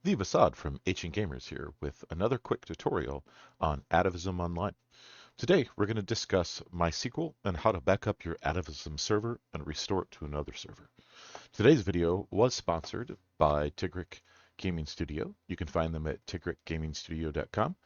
The Vasad from Ancient Gamers here with another quick tutorial on Atavism Online. Today we're going to discuss MySQL and how to back up your Atavism server and restore it to another server. Today's video was sponsored by Tigric Gaming Studio. You can find them at tigricgamingstudio.com.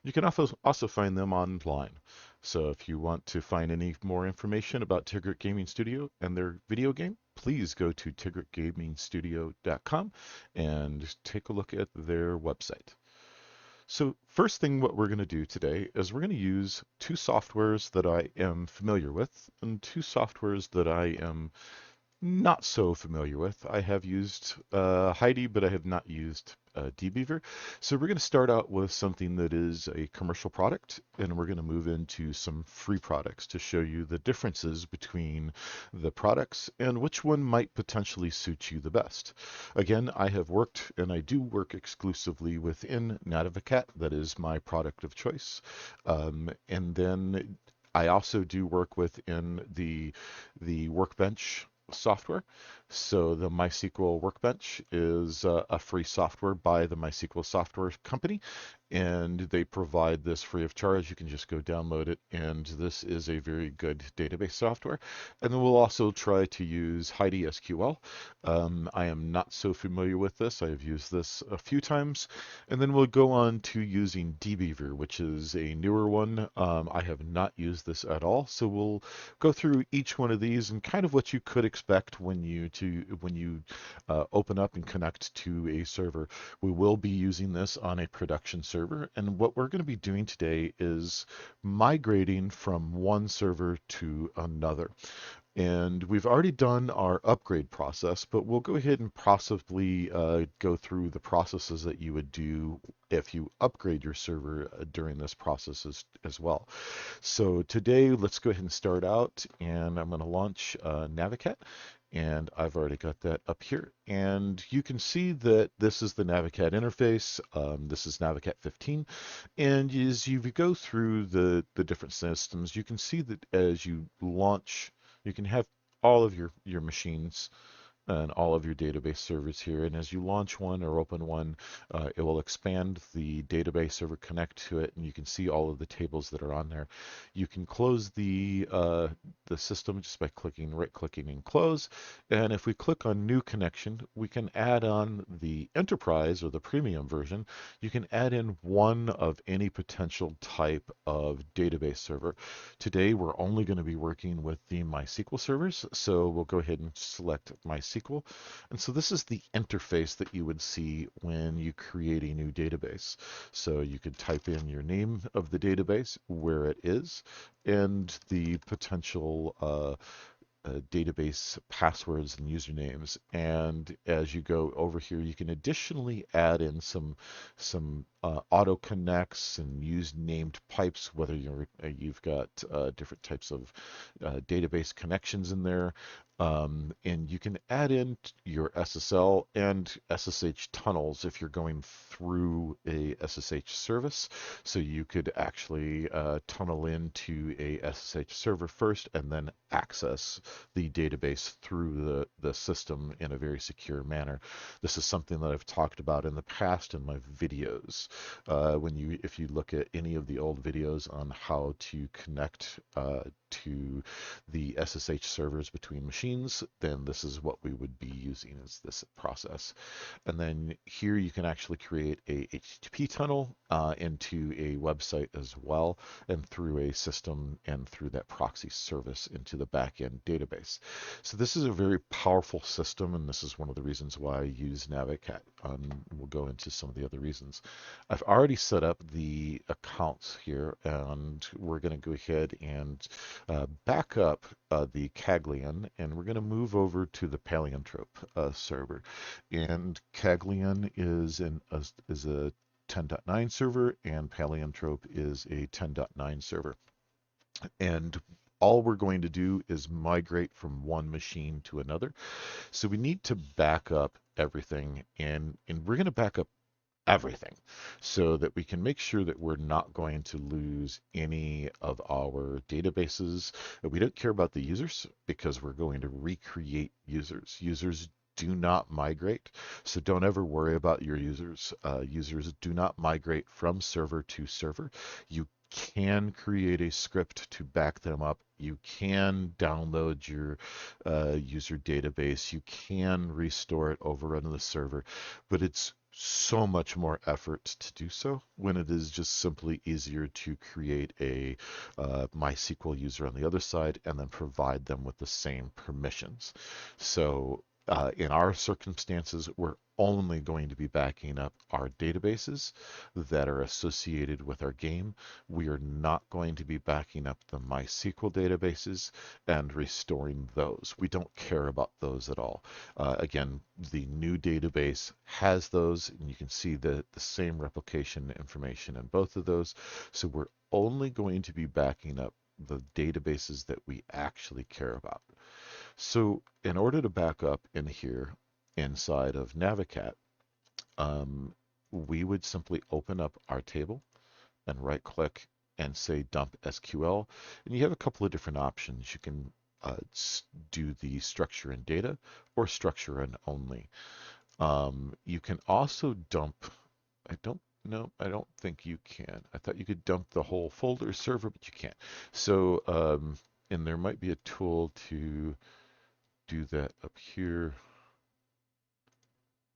You can also find them online. So if you want to find any more information about Tigric Gaming Studio and their video game, please go to tigricgamingstudio.com and take a look at their website. So first thing what we're going to do today is we're going to use two softwares that I am familiar with and two softwares that I am not so familiar with. I have used Heidi, but I have not used DBeaver. So we're going to start out with something that is a commercial product, and we're going to move into some free products to show you the differences between the products and which one might potentially suit you the best. Again, I have worked and I do work exclusively within Navicat. That is my product of choice. And then I also do work within the Workbench software. So the MySQL Workbench is a free software by the MySQL software company, and they provide this free of charge. You can just go download it, and this is a very good database software. And then we'll also try to use HeidiSQL. I am not so familiar with this. I have used this a few times. And then we'll go on to using DBeaver, which is a newer one. I have not used this at all. So we'll go through each one of these and kind of what you could expect when you open up and connect to a server. We will be using this on a production server, and what we're going to be doing today is migrating from one server to another. And we've already done our upgrade process, but we'll go ahead and possibly go through the processes that you would do if you upgrade your server during this process as well. So today, let's go ahead and start out, and I'm going to launch Navicat, and I've already got that up here. And you can see that this is the Navicat interface. This is Navicat 15. And as you go through the different systems, you can see that as you launch, you can have all of your machines and all of your database servers here. And as you launch one or open one, it will expand the database server, connect to it, and you can see all of the tables that are on there. You can close the system just by right-clicking and close. And if we click on New Connection, we can add on the Enterprise or the Premium version. You can add in one of any potential type of database server. Today, we're only going to be working with the MySQL servers, so we'll go ahead and select MySQL. And so this is the interface that you would see when you create a new database. So you could type in your name of the database, where it is, and the potential database passwords and usernames. And as you go over here, you can additionally add in some auto connects and use named pipes, whether you've got different types of database connections in there. And you can add in your SSL and SSH tunnels if you're going through a SSH service. So you could actually tunnel into a SSH server first and then access the database through the system in a very secure manner. This is something that I've talked about in the past in my videos. If you look at any of the old videos on how to connect to the SSH servers between machines, then this is what we would be using as this process. And then here you can actually create a HTTP tunnel into a website as well, and through a system and through that proxy service into the backend database. So this is a very powerful system, and this is one of the reasons why I use Navicat. We'll go into some of the other reasons. I've already set up the accounts here, and we're going to go ahead and back up the Caglian, and we're going to move over to the Paleantrope server. And Caglian is a 10.9 server, and Paleantrope is a 10.9 server. And all we're going to do is migrate from one machine to another. So we need to back up everything, and we're going to back up everything so that we can make sure that we're not going to lose any of our databases. We don't care about the users because we're going to recreate users. Users do not migrate. So don't ever worry about your users. Users do not migrate from server to server. You can create a script to back them up. You can download your user database. You can restore it over onto the server, but it's so much more effort to do so when it is just simply easier to create a MySQL user on the other side and then provide them with the same permissions. So in our circumstances, we're only going to be backing up our databases that are associated with our game. We are not going to be backing up the MySQL databases and restoring those. We don't care about those at all. Again, the new database has those, and you can see the same replication information in both of those. So we're only going to be backing up the databases that we actually care about. So in order to back up in here inside of Navicat, um, we would simply open up our table and right click and say dump SQL. And you have a couple of different options. You can do the structure and data or structure and only. You can also dump, I don't know, I don't think you can. I thought you could dump the whole folder server, but you can't. So, and there might be a tool to do that up here.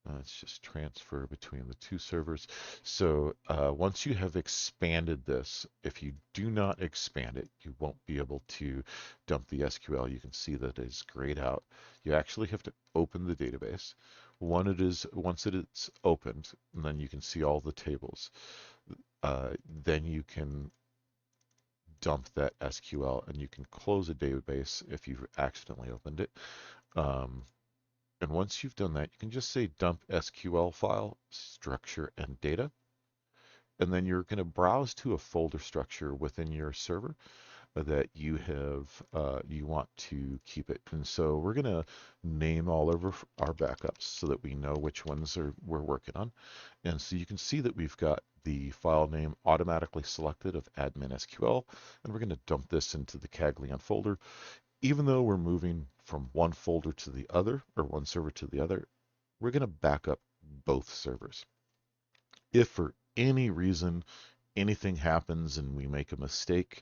Let's just transfer between the two servers. So once you have expanded this, if you do not expand it, you won't be able to dump the SQL. You can see that it's grayed out. You actually have to open the database. Once it is opened, and then you can see all the tables. Then you can dump that SQL, and you can close a database if you've accidentally opened it. And once you've done that, you can just say dump SQL file, structure, and data. And then you're going to browse to a folder structure within your server that you want to keep it. And so we're going to name all of our backups so that we know which ones we're working on. And so you can see that we've got the file name automatically selected of admin SQL, and we're going to dump this into the Caglion folder. Even though we're moving from one folder to the other, or one server to the other, we're going to back up both servers. If for any reason anything happens and we make a mistake,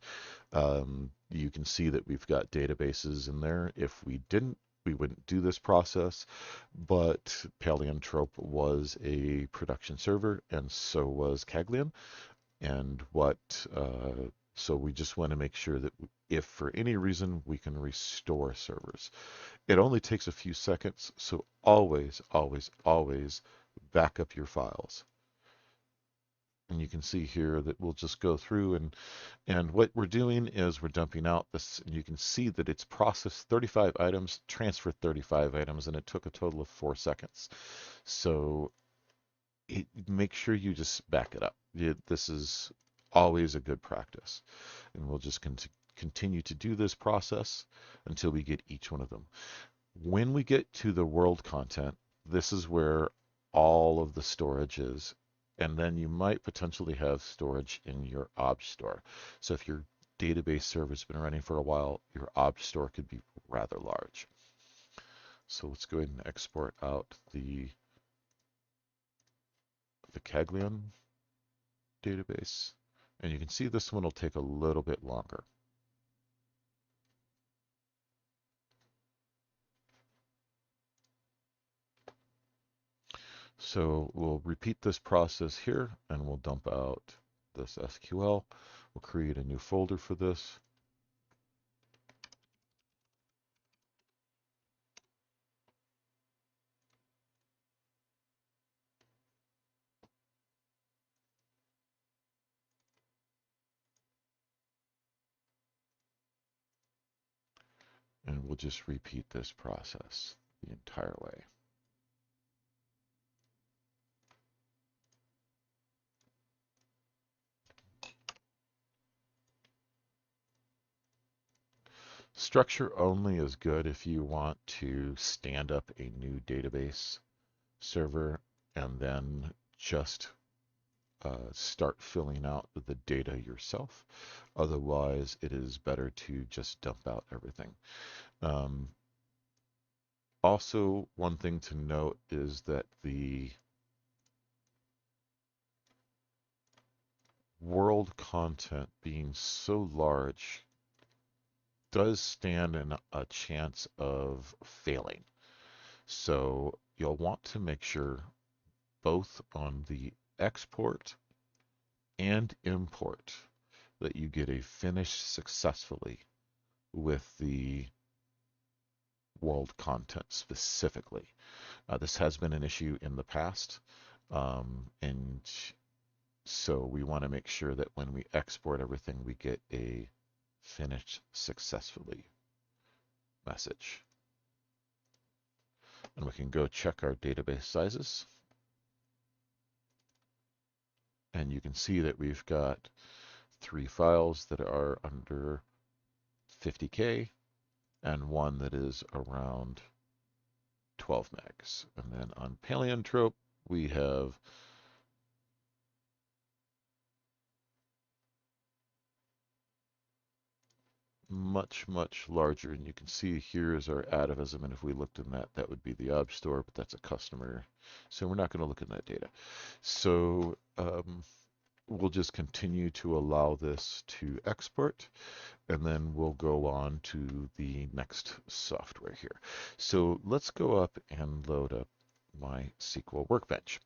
you can see that we've got databases in there. If we didn't, we wouldn't do this process, but Paleantrope was a production server, and so was Caglion. And so we just want to make sure that if for any reason we can restore servers. It only takes a few seconds, so always, always, always back up your files. And you can see here that we'll just go through and what we're doing is we're dumping out this, and you can see that it's processed 35 items, transferred 35 items, and it took a total of 4 seconds. So make sure you just back it up. This is always a good practice. And we'll just continue to do this process until we get each one of them. When we get to the world content, this is where all of the storage is. And then you might potentially have storage in your obj store. So if your database server has been running for a while, your obj store could be rather large. So let's go ahead and export out the Caglion database. And you can see this one will take a little bit longer. So we'll repeat this process here, and we'll dump out this SQL. We'll create a new folder for this. And we'll just repeat this process the entire way. Structure only is good if you want to stand up a new database server and then just start filling out the data yourself. Otherwise, it is better to just dump out everything. Also, one thing to note is that the world content being so large does stand in a chance of failing. So you'll want to make sure both on the export and import that you get a finish successfully with the world content specifically. This has been an issue in the past, and so we want to make sure that when we export everything, we get a finished successfully message. And we can go check our database sizes. And you can see that we've got 3 files that are under 50K and one that is around 12 megs. And then on Paleotrope, we have much, much larger. And you can see here is our Atavism. And if we looked in that, that would be the ob store, but that's a customer. So we're not going to look in that data. So we'll just continue to allow this to export, and then we'll go on to the next software here. So let's go up and load up MySQL Workbench.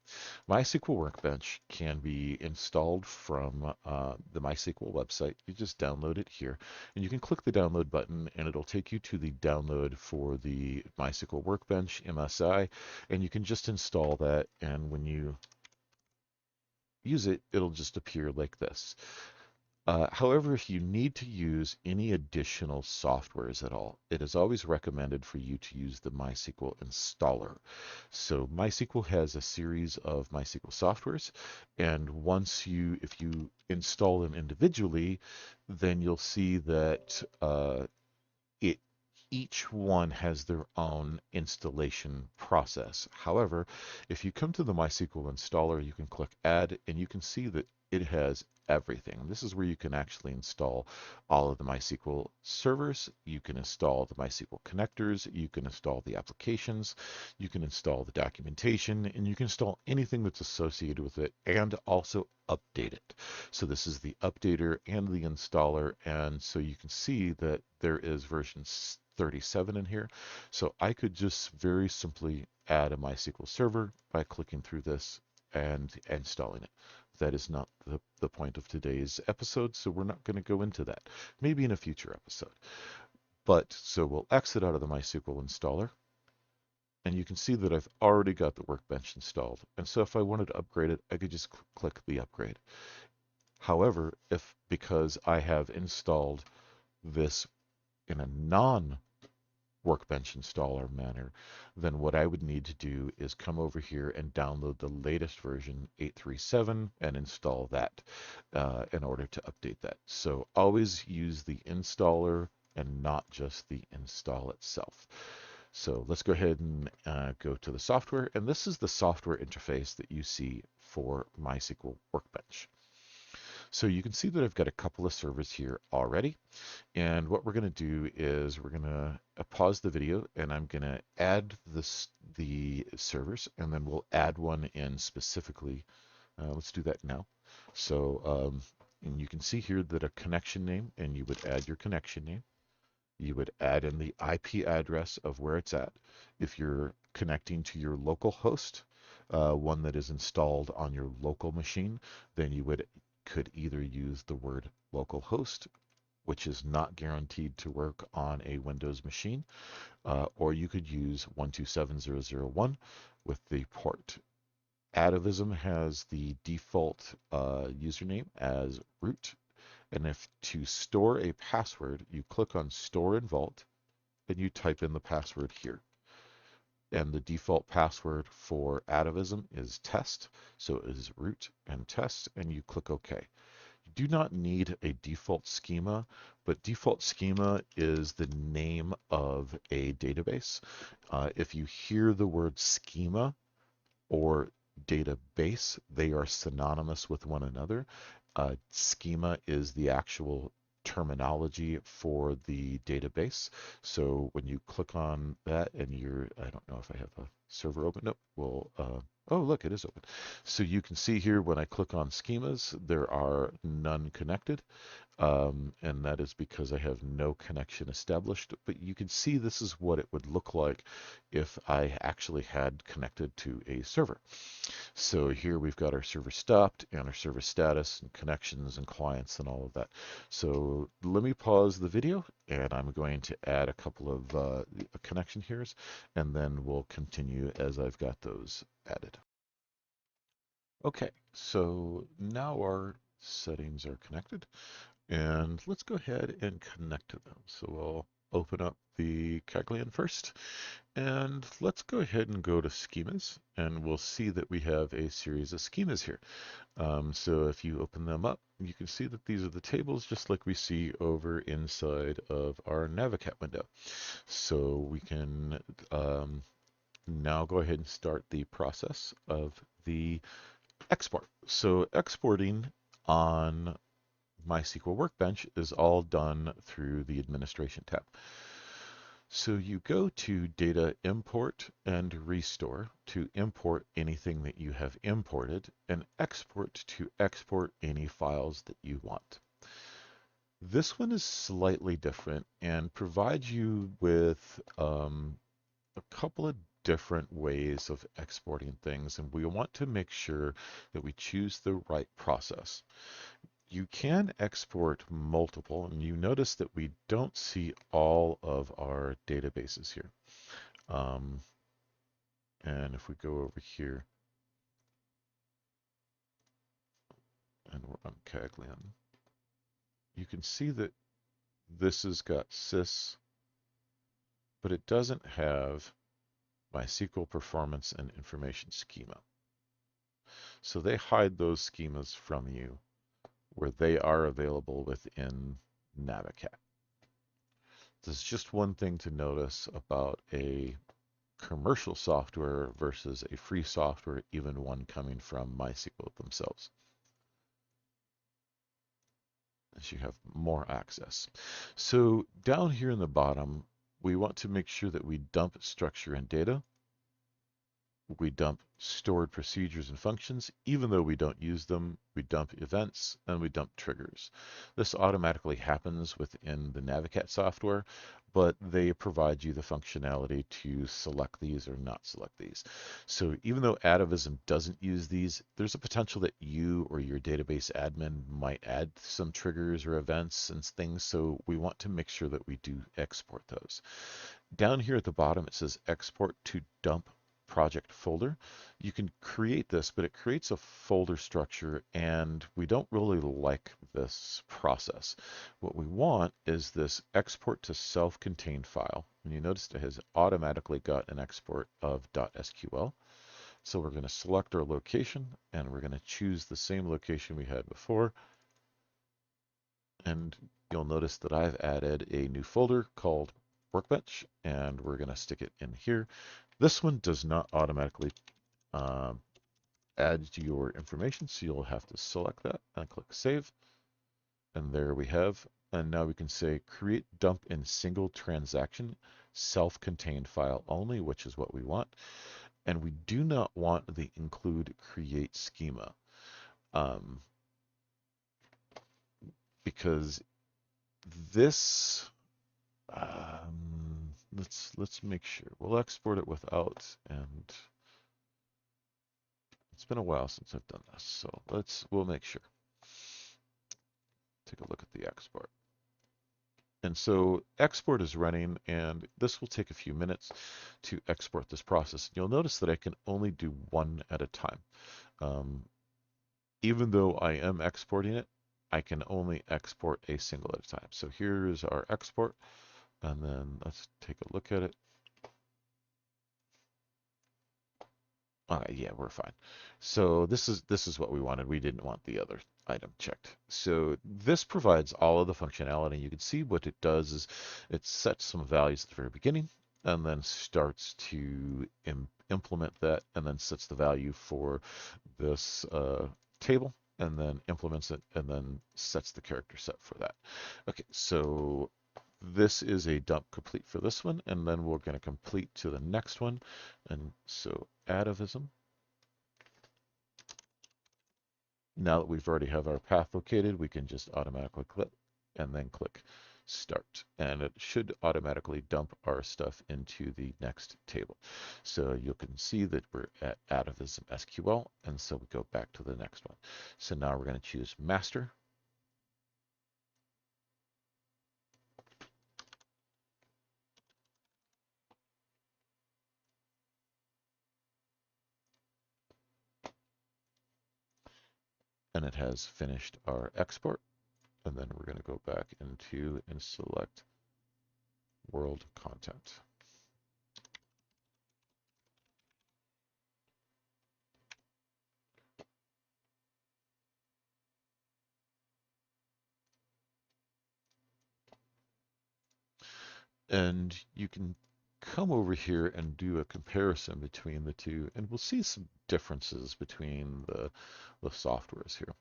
MySQL Workbench can be installed from the MySQL website. You just download it here, and you can click the download button, and it'll take you to the download for the MySQL Workbench MSI, and you can just install that, and when you use it, it'll just appear like this. However, if you need to use any additional softwares at all, it is always recommended for you to use the MySQL installer. So MySQL has a series of MySQL softwares, and if you install them individually, then you'll see that it each one has their own installation process. However, if you come to the MySQL installer, you can click add and you can see that it has everything. This is where you can actually install all of the MySQL servers. You can install the MySQL connectors. You can install the applications. You can install the documentation, and you can install anything that's associated with it and also update it. So this is the updater and the installer. And so you can see that there is version 37 in here. So I could just very simply add a MySQL server by clicking through this and installing it. That is not the point of today's episode, so we're not going to go into that. Maybe in a future episode. But so we'll exit out of the MySQL installer, and you can see that I've already got the Workbench installed. And so if I wanted to upgrade it, I could just click the upgrade. However, because I have installed this in a non-Workbench installer manner, then what I would need to do is come over here and download the latest version 837 and install that in order to update that. So always use the installer and not just the install itself. So let's go ahead and go to the software, and this is the software interface that you see for MySQL Workbench. So you can see that I've got a couple of servers here already. And what we're going to do is we're going to pause the video, and I'm going to add the servers, and then we'll add one in specifically. Let's do that now. So and you can see here that a connection name, and you would add your connection name. You would add in the IP address of where it's at. If you're connecting to your local host, one that is installed on your local machine, then you could either use the word localhost, which is not guaranteed to work on a Windows machine, or you could use 127001 with the port. Atavism has the default username as root, and if to store a password, you click on Store in Vault, and you type in the password here. And the default password for Atavism is test, so it is root and test, and you click OK. You do not need a default schema, but default schema is the name of a database. If you hear the word schema or database, they are synonymous with one another. Schema is the actual terminology for the database. So when you click on that and I don't know if I have a server open. Nope. Well, oh, look, it is open. So you can see here when I click on schemas, there are none connected. And that is because I have no connection established. But you can see this is what it would look like if I actually had connected to a server. So here we've got our server stopped and our server status and connections and clients and all of that. So let me pause the video and I'm going to add a couple of connection here, and then we'll continue as I've got those added. Okay, so now our settings are connected. And let's go ahead and connect to them. So we'll open up the Kagglian first, and let's go ahead and go to schemas, and we'll see that we have a series of schemas here. So if you open them up, you can see that these are the tables just like we see over inside of our Navicat window. So we can now go ahead and start the process of the export. So exporting on MySQL Workbench is all done through the administration tab. So you go to data import and restore to import anything that you have imported and export to export any files that you want. This one is slightly different and provides you with a couple of different ways of exporting things, and we want to make sure that we choose the right process. You can export multiple, and you notice that we don't see all of our databases here. And if we go over here and we're on Kagglian, you can see that this has got sys, but it doesn't have MySQL performance and information schema. So they hide those schemas from you where they are available within Navicat. There's just one thing to notice about a commercial software versus a free software, even one coming from MySQL themselves, as you have more access. So down here in the bottom, we want to make sure that we dump structure and data. We dump stored procedures and functions. Even though we don't use them, we dump events and we dump triggers. This automatically happens within the Navicat software, but they provide you the functionality to select these or not select these. So even though Atavism doesn't use these, there's a potential that you or your database admin might add some triggers or events and things. So we want to make sure that we do export those. Down here at the bottom, it says export to dump project folder. You can create this, but it creates a folder structure, and we don't really like this process. What we want is this export to self-contained file. And you notice it has automatically got an export of .sql. So we're going to select our location, and we're going to choose the same location we had before. And you'll notice that I've added a new folder called Workbench, and we're going to stick it in here. This one does not automatically add your information, so you'll have to select that and click Save. And there we have. And now we can say create dump in single transaction, self-contained file only, which is what we want. And we do not want the include create schema because this let's make sure we'll export it without, and it's been a while since I've done this, so we'll make sure. Take a look at the export. And so export is running, and this will take a few minutes to export this process. You'll notice that I can only do one at a time. Even though I am exporting it, I can only export a single at a time. So here's our export, and then let's take a look at it. Yeah, we're fine. So this is what we wanted. We didn't want the other item checked. So this provides all of the functionality. You can see what it does is it sets some values at the very beginning and then starts to implement that and then sets the value for this table. and then implements it, and then sets the character set for that. Okay, so this is a dump complete for this one, and then we're going to complete to the next one. And so Atavism. Now that we've already have our path located, we can just automatically click and then click start. And it should automatically dump our stuff into the next table. So you can see that we're at Atavism SQL, and so we go back to the next one. So now we're going to choose master. And it has finished our export. And then we're going to go back into and select world content. And you can come over here and do a comparison between the two, and we'll see some differences between the softwares here.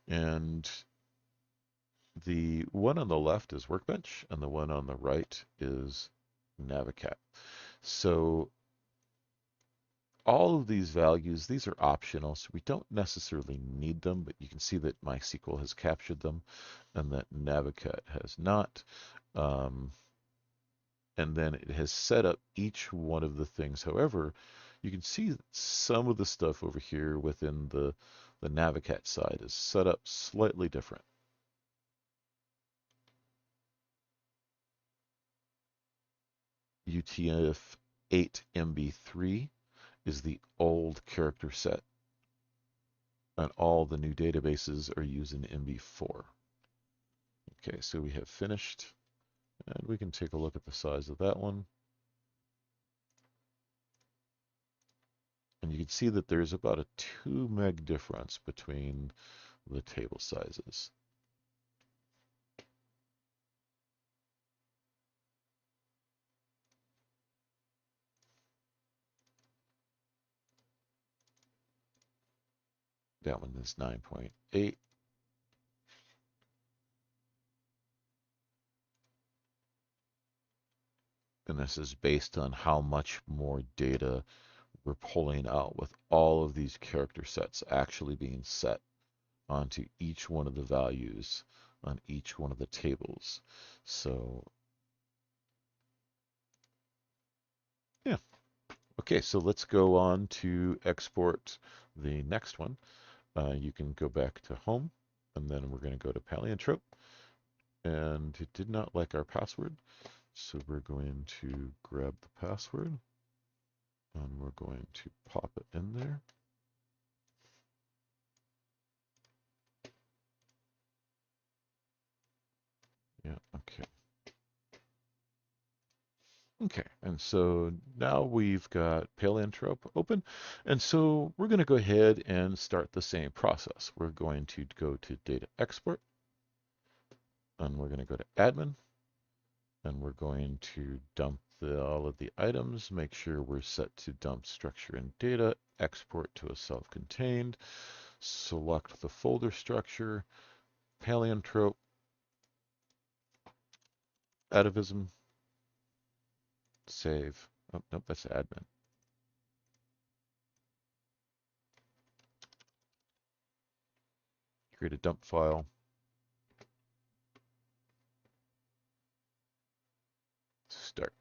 And the one on the left is Workbench, and the one on the right is Navicat. So all of these values, these are optional, so we don't necessarily need them, but you can see that MySQL has captured them and that Navicat has not. And then it has set up each one of the things. However, you can see some of the stuff over here within the Navicat side is set up slightly different. UTF-8 MB3 is the old character set, and all the new databases are using MB4. Okay, so we have finished, and we can take a look at the size of that one. And you can see that there's about a 2 meg difference between the table sizes. That one is 9.8. And this is based on how much more data we're pulling out with all of these character sets actually being set onto each one of the values on each one of the tables. So, yeah. Okay, so let's go on to export the next one. You can go back to home, and then we're going to go to Paleotrope. And it did not like our password, so we're going to grab the password, and we're going to pop it in there. Yeah, okay. Okay, and so now we've got Paleotrope open, and so we're going to go ahead and start the same process. We're going to go to Data Export, and we're going to go to Admin, and we're going to dump all of the items, make sure we're set to dump structure and data, export to a self-contained, select the folder structure, Paleotrope, Atavism, save. Oh, nope, that's admin. Create a dump file. Start.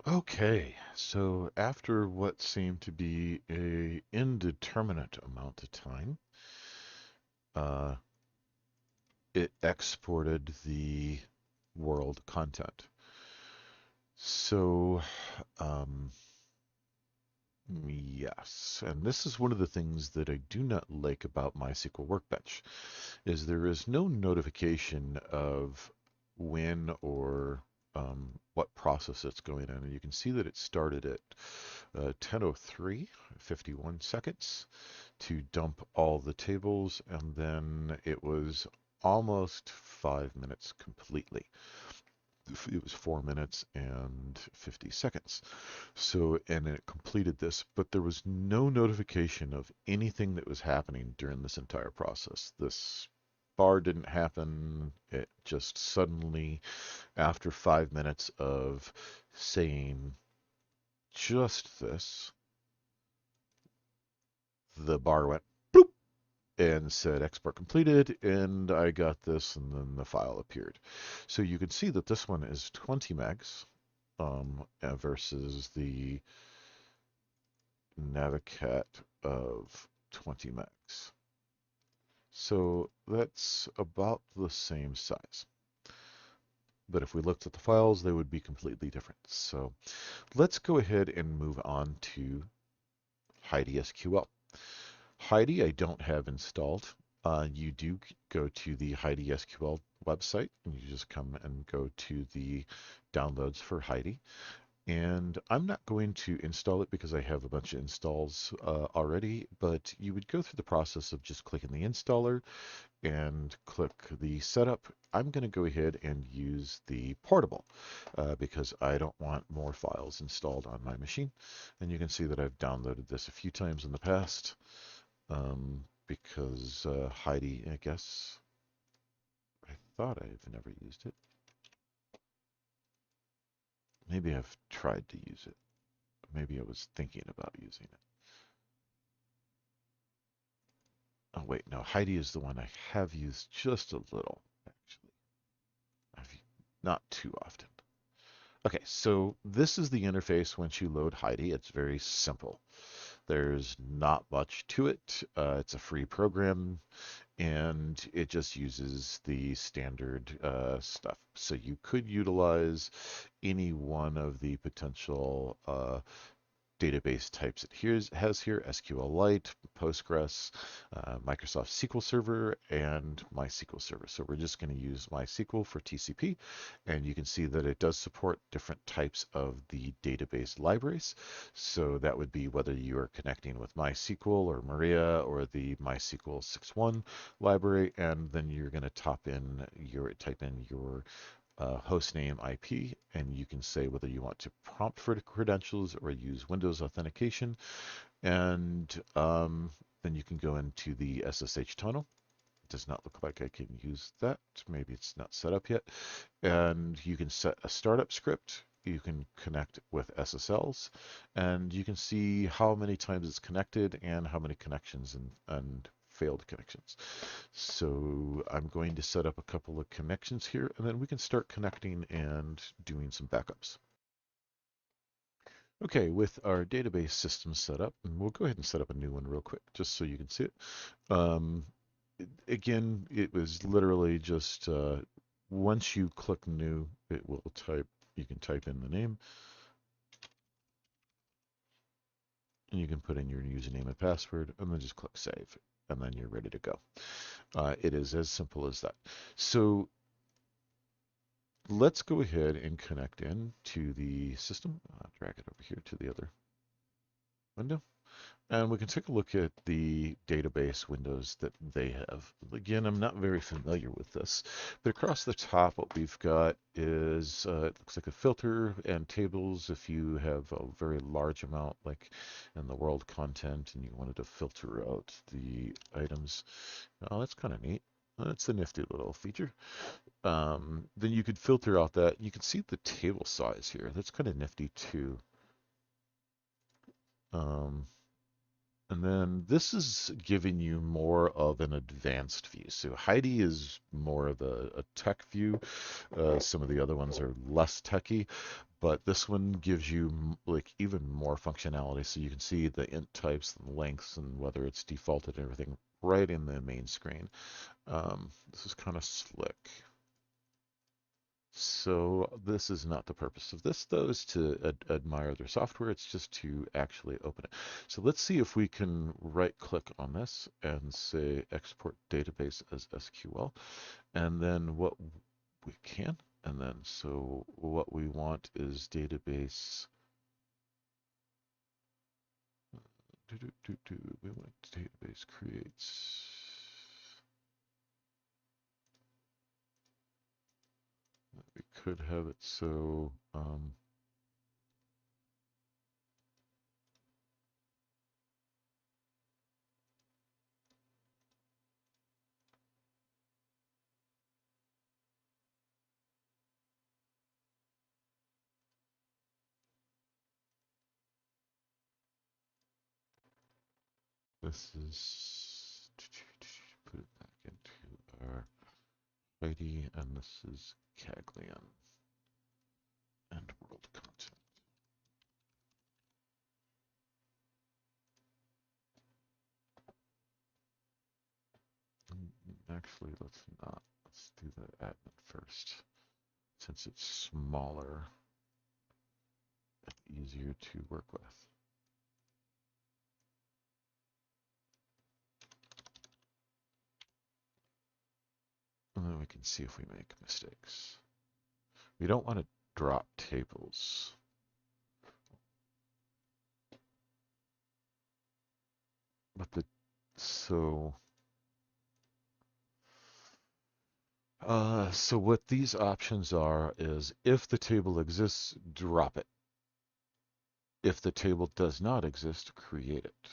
Okay, so after what seemed to be a indeterminate amount of time, uh, it exported the world content. So, um, yes, and this is one of the things that I do not like about MySQL Workbench, is there is no notification of when or what process it's going in. And you can see that it started at 10:03, 51 seconds to dump all the tables, and then it was almost 5 minutes completely. It was 4 minutes and 50 seconds. So, and it completed this, but there was no notification of anything that was happening during this entire process. This bar didn't happen. It just suddenly, after 5 minutes of saying just this, the bar went bloop and said export completed, and I got this, and then the file appeared. So you can see that this one is 20 megs versus the Navicat of 20 megs. So that's about the same size. But if we looked at the files, they would be completely different. So let's go ahead and move on to HeidiSQL. Heidi, I don't have installed. You do go to the HeidiSQL website, and you just come and go to the downloads for Heidi. And I'm not going to install it because I have a bunch of installs already, but you would go through the process of just clicking the installer and click the setup. I'm going to go ahead and use the portable because I don't want more files installed on my machine. And you can see that I've downloaded this a few times in the past because Heidi, I guess, I thought I've never used it. Maybe I've tried to use it. Maybe I was thinking about using it. Oh, wait, no, Heidi is the one I have used just a little, actually. I've not too often. Okay, so this is the interface once you load Heidi. It's very simple. There's not much to it. It's a free program, and it just uses the standard stuff. So you could utilize any one of the potential database types it has here: SQLite, Postgres, Microsoft SQL Server, and MySQL Server. So we're just going to use MySQL for TCP, and you can see that it does support different types of the database libraries. So that would be whether you are connecting with MySQL or Maria or the MySQL 6.1 library, and then you're going to type in your hostname IP, and you can say whether you want to prompt for the credentials or use Windows authentication. And then you can go into the SSH tunnel. It does not look like I can use that. Maybe it's not set up yet. And you can set a startup script. You can connect with SSLs, and you can see how many times it's connected and how many connections and failed connections. So I'm going to set up a couple of connections here, and then we can start connecting and doing some backups. Okay, with our database system set up, and we'll go ahead and set up a new one real quick, just so you can see it. Um, Again, it was literally just once you click new, it will type, you can type in the name, and you can put in your username and password, and then just click save, and then you're ready to go. It is as simple as that. So let's go ahead and connect in to the system. I'll drag it over here to the other window. And we can take a look at the database windows that they have. Again, I'm not very familiar with this, but across the top, what we've got is, it looks like a filter and tables. If you have a very large amount, like in the world content, and you wanted to filter out the items, oh, that's kind of neat. That's a nifty little feature. Then you could filter out that. You can see the table size here. That's kind of nifty too. Um, and then this is giving you more of an advanced view. So Heidi is more of a tech view. Some of the other ones are less techy, but this one gives you like even more functionality. So you can see the int types and lengths and whether it's defaulted and everything right in the main screen. This is kind of slick. So this is not the purpose of this, though, is to admire their software. It's just to actually open it. So let's see if we can right-click on this and say export database as SQL. And then what we can. And then, so what we want is database. We want database creates. We could have it so. This is, put it back into our Heidi, and this is Caglian and world content. Actually, let's not. Let's do the admin first, since it's smaller and easier to work with. And then we can see if we make mistakes. We don't want to drop tables. But so what these options are is if the table exists, drop it. If the table does not exist, create it.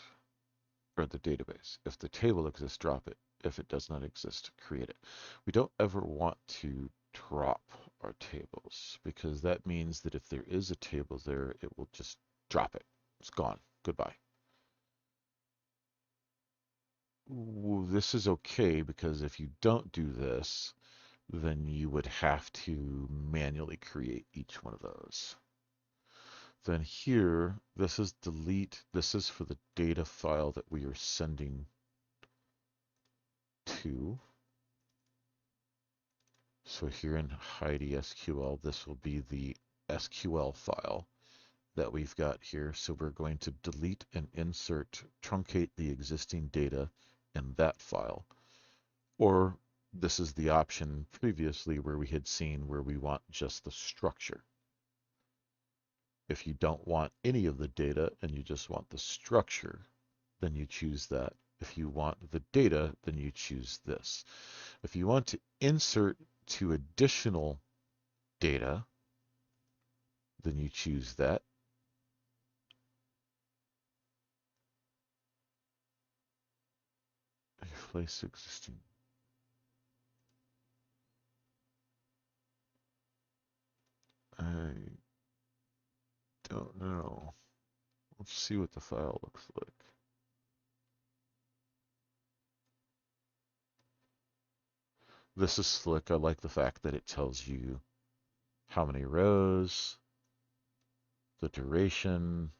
Or the database. If the table exists, drop it. If it does not exist, create it. We don't ever want to drop our tables because that means that if there is a table there, it will just drop it. It's gone. Goodbye. This is okay because if you don't do this, then you would have to manually create each one of those. Then here, this is delete. This is for the data file that we are sending to. So here in HeidiSQL, this will be the SQL file that we've got here. So we're going to delete and insert, truncate the existing data in that file. Or this is the option previously where we had seen where we want just the structure. If you don't want any of the data and you just want the structure, then you choose that. If you want the data, then you choose this. If you want to insert to additional data, then you choose that. Replace existing. I don't know. Let's see what the file looks like. This is slick. I like the fact that it tells you how many rows, the duration,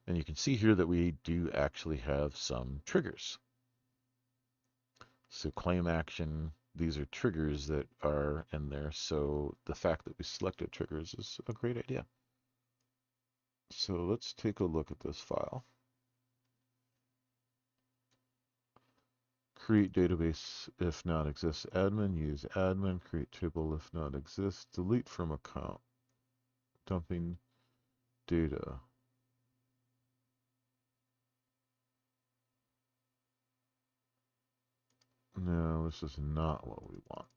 and you can see here that we do actually have some triggers. So claim action, these are triggers that are in there. So the fact that we selected triggers is a great idea. So let's take a look at this file. Create database if not exists. Admin, use admin. Create table if not exists. Delete from account. Dumping data. No, this is not what we want.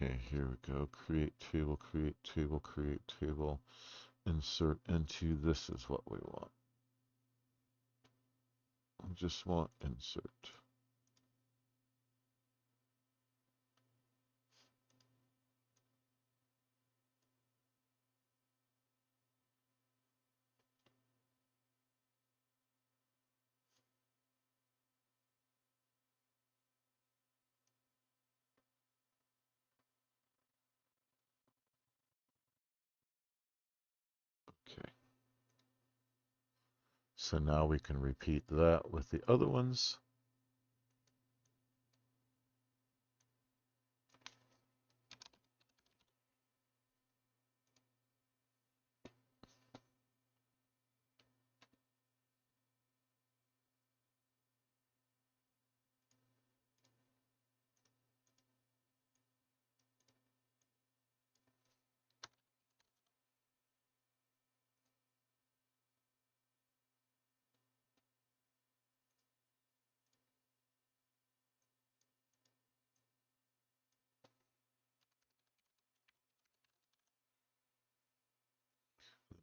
Okay, here we go. Create table, create table, create table. Insert into, this is what we want. I just want insert. So now we can repeat that with the other ones.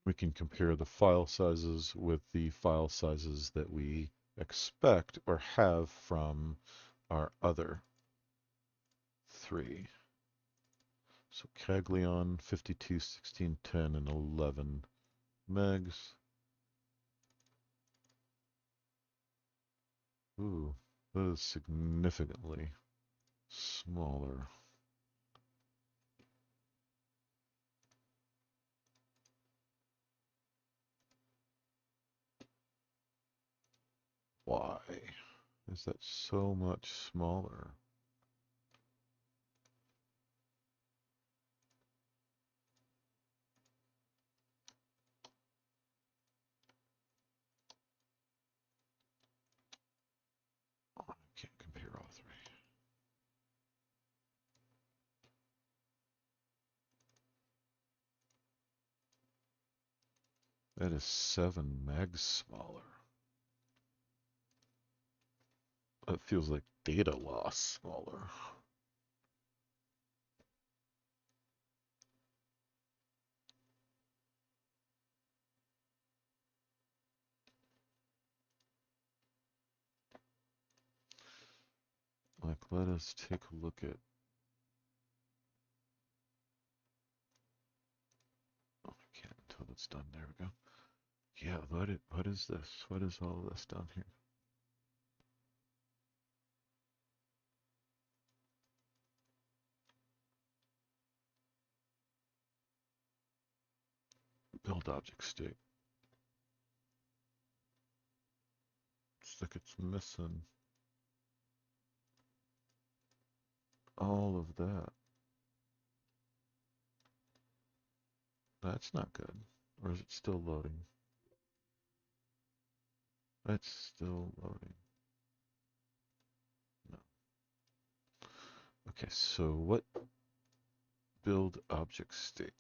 We can compare the file sizes with the file sizes that we expect or have from our other three. So Caglion, 52, 16, 10, and 11 megs. Ooh, that is significantly smaller. Why is that so much smaller? I can't compare all three. That is 7 megs smaller. That feels like data loss smaller. Like, let us take a look at. Oh, I can't until it's done. There we go. Yeah, what is this? What is all this down here? Build object state. It's like it's missing all of that. That's not good. Or is it still loading? That's still loading. No. Okay, so what build object state?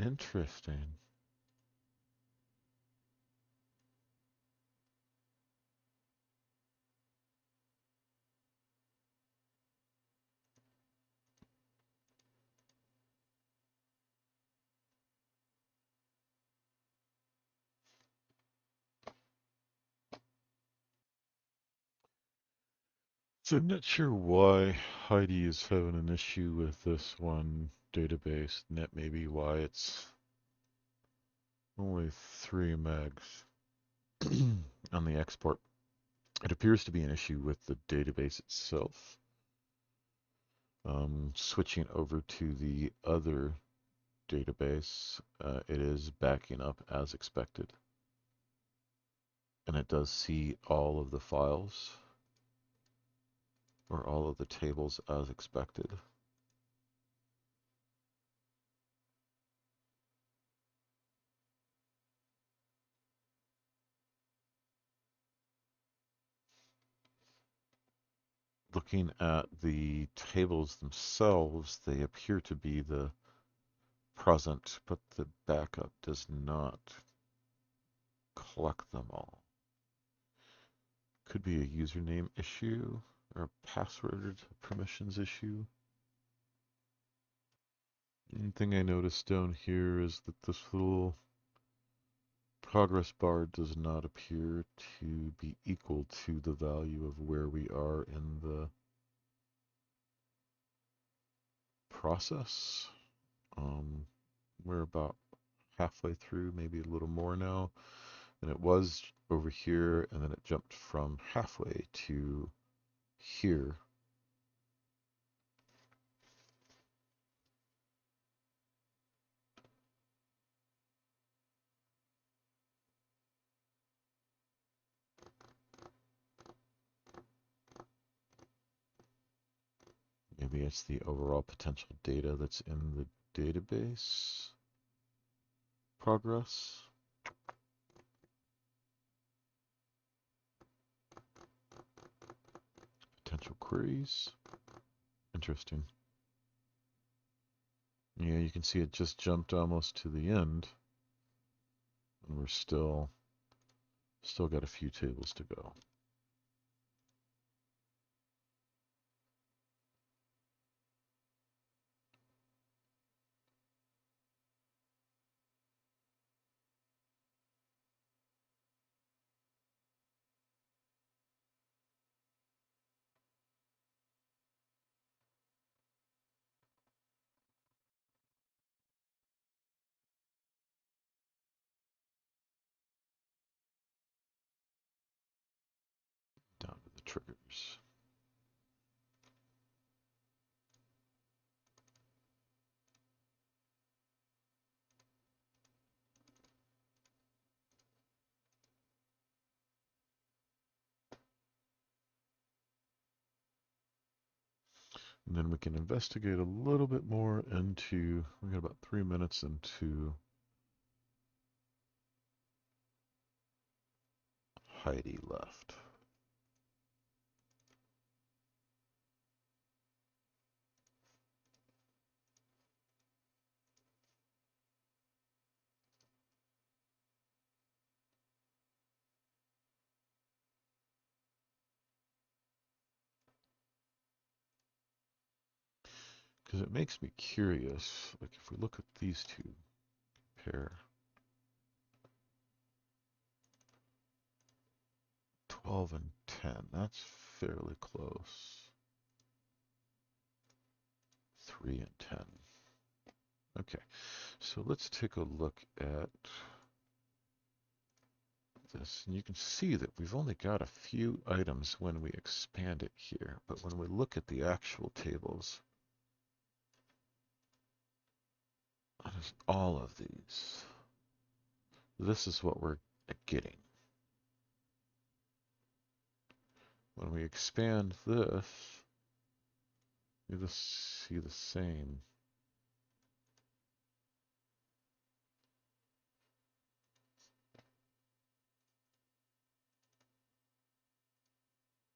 Interesting. So I'm not sure why Heidi is having an issue with this one database. And that may be why it's only 3 megs on the export. It appears to be an issue with the database itself. Switching over to the other database, it is backing up as expected. And it does see all of the files or all of the tables as expected. Looking at the tables themselves, they appear to be the present, but the backup does not collect them all. Could be a username issue or a password permissions issue. One thing I noticed down here is that this little progress bar does not appear to be equal to the value of where we are in the process. We're about halfway through, maybe a little more now. And it was over here, and then it jumped from halfway to here. Maybe it's the overall potential data that's in the database progress. Potential queries. Interesting. Yeah, you can see it just jumped almost to the end, and we're still got a few tables to go. Down to the triggers. And then we can investigate a little bit more into, we got about 3 minutes into Heidi left. Because it makes me curious, like if we look at these two, pair 12 and 10, that's fairly close. 3 and 10. Okay, so let's take a look at this. And you can see that we've only got a few items when we expand it here. But when we look at the actual tables, all of these, this is what we're getting. When we expand this, you just see the same.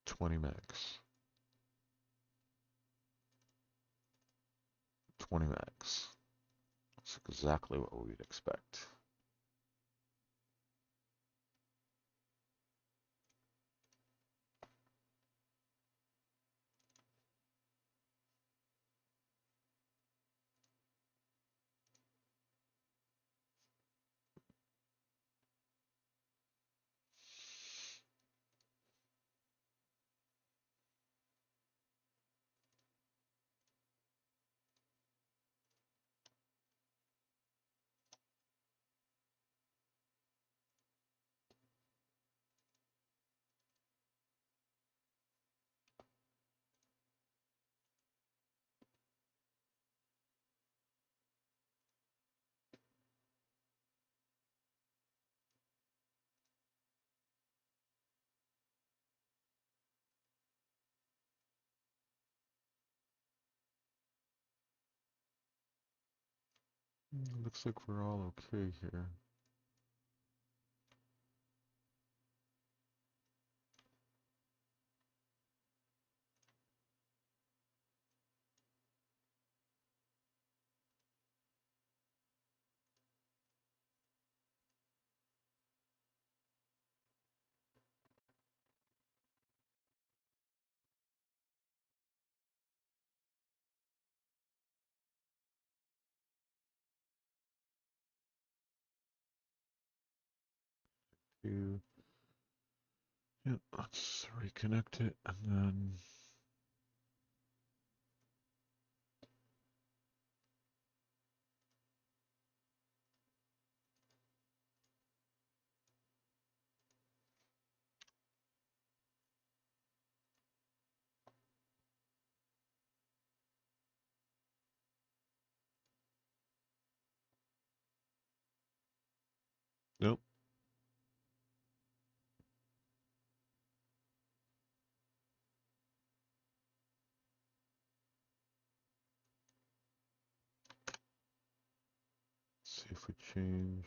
$20 megs. 20 megs. That's exactly what we'd expect. Looks like we're all okay here. Yeah, let's reconnect it and then Nope. Let's see if we change.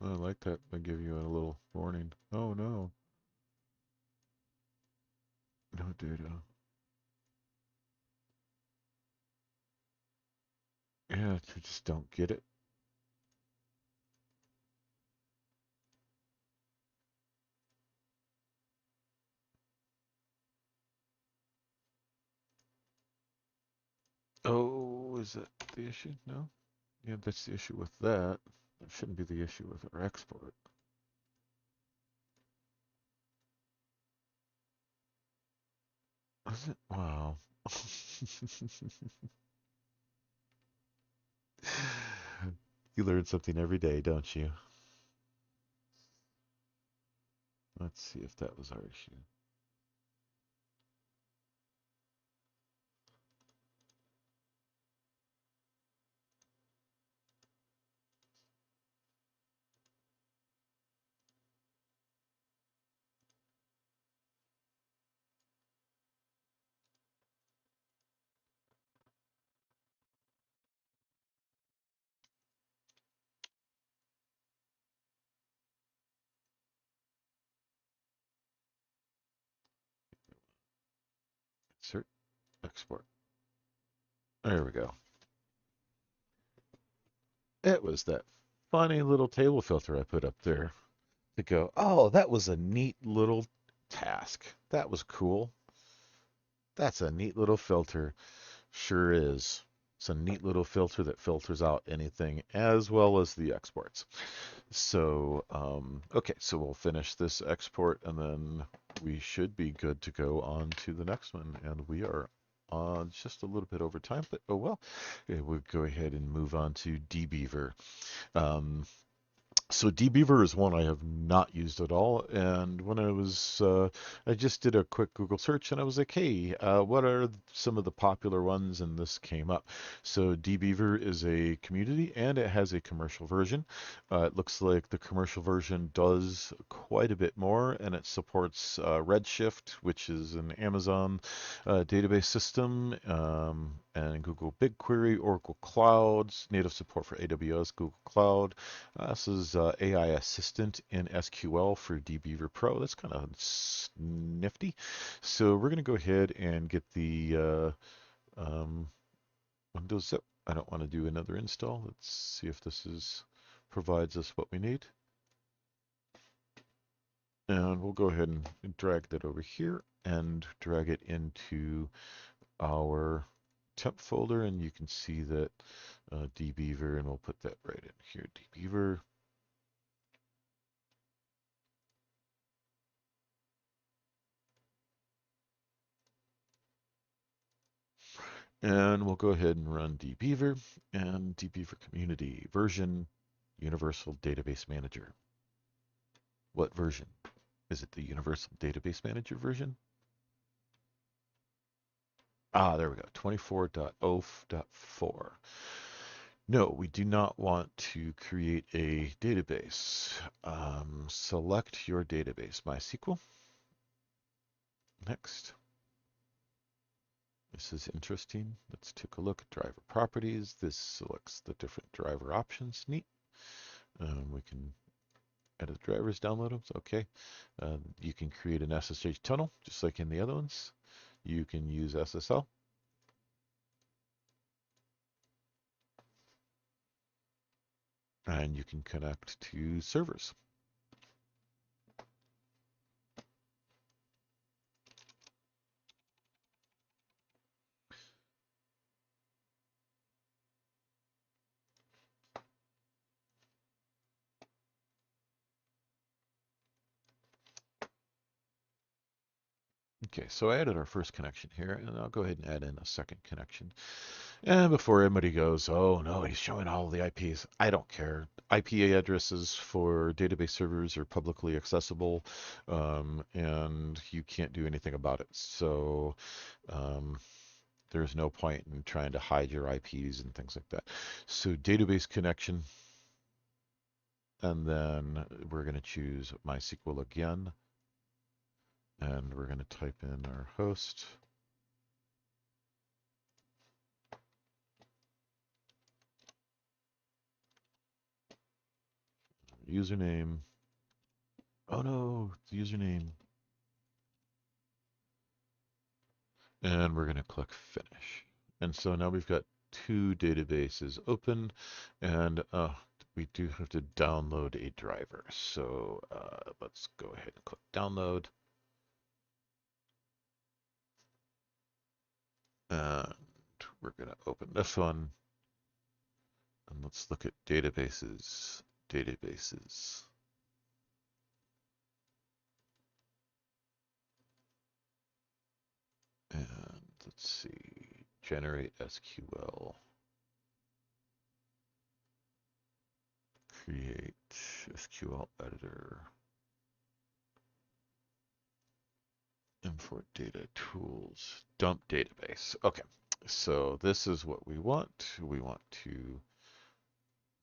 I like that. I give you a little warning. Oh no, no data. Yeah, you just don't get it. Oh, is that the issue? No? Yeah, that's the issue with that. That shouldn't be the issue with our export. Is it? Wow. You learn something every day, don't you? Let's see if that was our issue. Insert, export. There we go. It was that funny little table filter I put up there to go, oh, that was a neat little task. That was cool. That's a neat little filter. Sure is. It's a neat little filter that filters out anything as well as the exports. So, okay, so we'll finish this export and then we should be good to go on to the next one. And we are on just a little bit over time, but oh well. Okay, we'll go ahead and move on to DBeaver. Um, so DBeaver is one I have not used at all. And when I just did a quick Google search and I was like, hey, what are some of the popular ones? And this came up. So DBeaver is a community and it has a commercial version. It looks like the commercial version does quite a bit more and it supports Redshift, which is an Amazon database system, and Google BigQuery, Oracle Clouds, native support for AWS, Google Cloud. This is AI Assistant in SQL for DBeaver Pro. That's kind of nifty. So we're going to go ahead and get the Windows zip. I don't want to do another install. Let's see if this provides us what we need. And we'll go ahead and drag that over here and drag it into our temp folder. And you can see that DBeaver, and we'll put that right in here, DBeaver. And we'll go ahead and run DBeaver and DBeaver community version universal database manager. What version? Is it the universal database manager version? Ah, there we go, 24.0.4. No, we do not want to create a database. Select your database, MySQL. Next. This is interesting. Let's take a look at driver properties. This selects the different driver options. Neat. We can edit drivers, download them. Okay. You can create an SSH tunnel, just like in the other ones. You can use SSL. And you can connect to servers. Okay, so I added our first connection here, and I'll go ahead and add in a second connection. And before anybody goes, oh no, he's showing all the IPs. I don't care. IP addresses for database servers are publicly accessible, and you can't do anything about it. So um, there's no point in trying to hide your IPs and things like that. So database connection, and then we're going to choose MySQL again, and we're going to type in our host. Username. Oh no, the username. And we're going to click finish. And so now we've got two databases open, and we do have to download a driver. So let's go ahead and click download. And we're going to open this one. And let's look at databases. Databases. And let's see, generate SQL. Create SQL editor. Import data tools, dump database. Okay, so this is what we want. We want to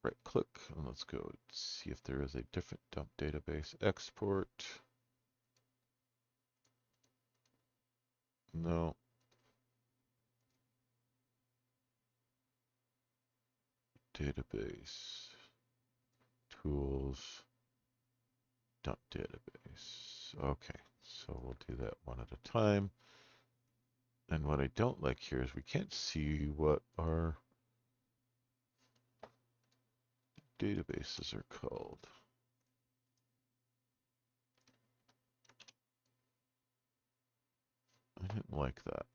right click and let's go see if there is a different dump database. Export. No. Database. Tools. Dump database. Okay, so we'll do that one at a time. And what I don't like here is we can't see what our databases are called. I didn't like that.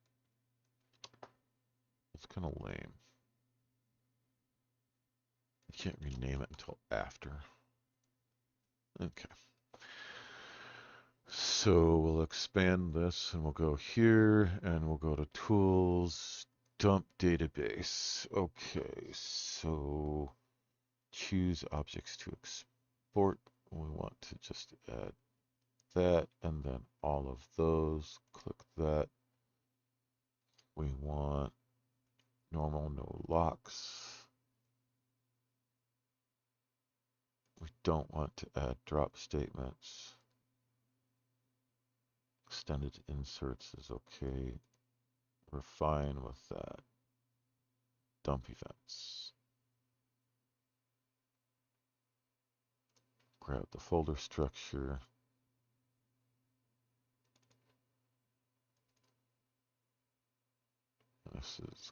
It's kind of lame. You can't rename it until after. Okay. So we'll expand this and we'll go here and we'll go to tools, dump database. Okay, so choose objects to export. We want to just add that and then all of those. Click that. We want normal, no locks. We don't want to add drop statements. Extended inserts is okay. We're fine with that. Dump events. Grab the folder structure. This is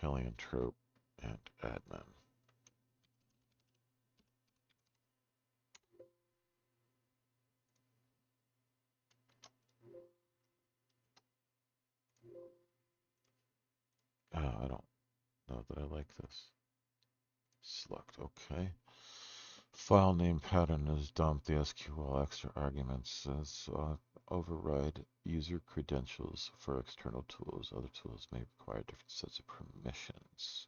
paleotrope and admin. I don't know that I like this. Select OK. File name pattern is dump the SQL extra arguments says override user credentials for external tools. Other tools may require different sets of permissions.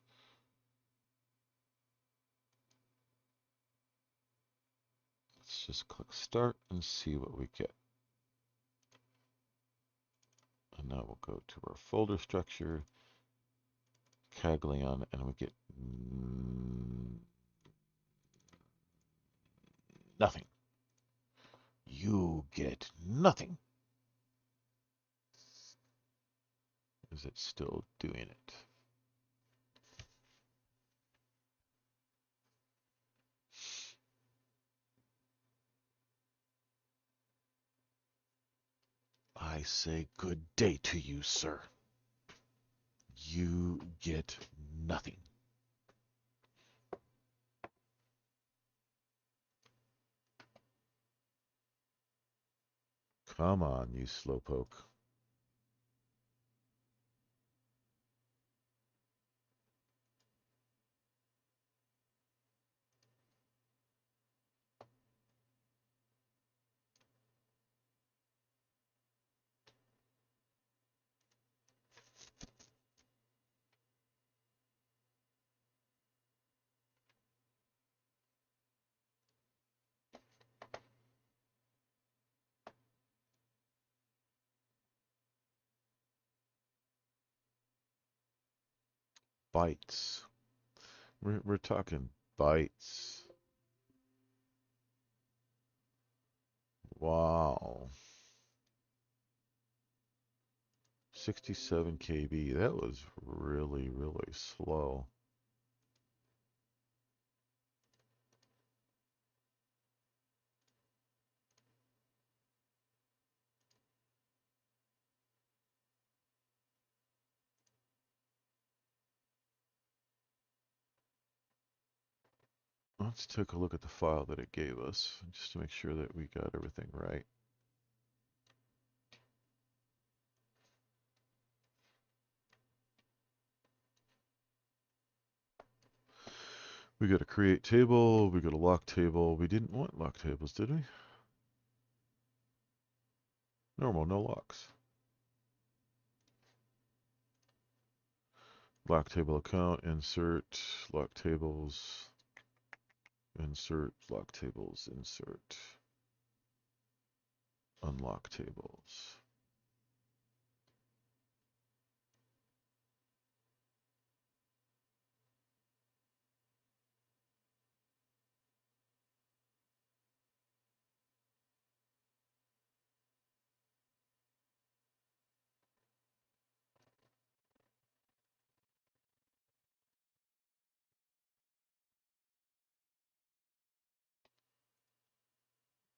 Let's just click start and see what we get. And now we'll go to our folder structure, Caglion, and we get nothing. You get nothing. Is it still doing it? I say good day to you, sir. You get nothing. Come on, you slowpoke. bytes. We're talking bytes. Wow. 67 KB. That was really, really slow. Let's take a look at the file that it gave us, just to make sure that we got everything right. We got a create table, we got a lock table. We didn't want lock tables, did we? Normal, no locks. Lock table account, insert, lock tables, insert, lock tables, insert, unlock tables.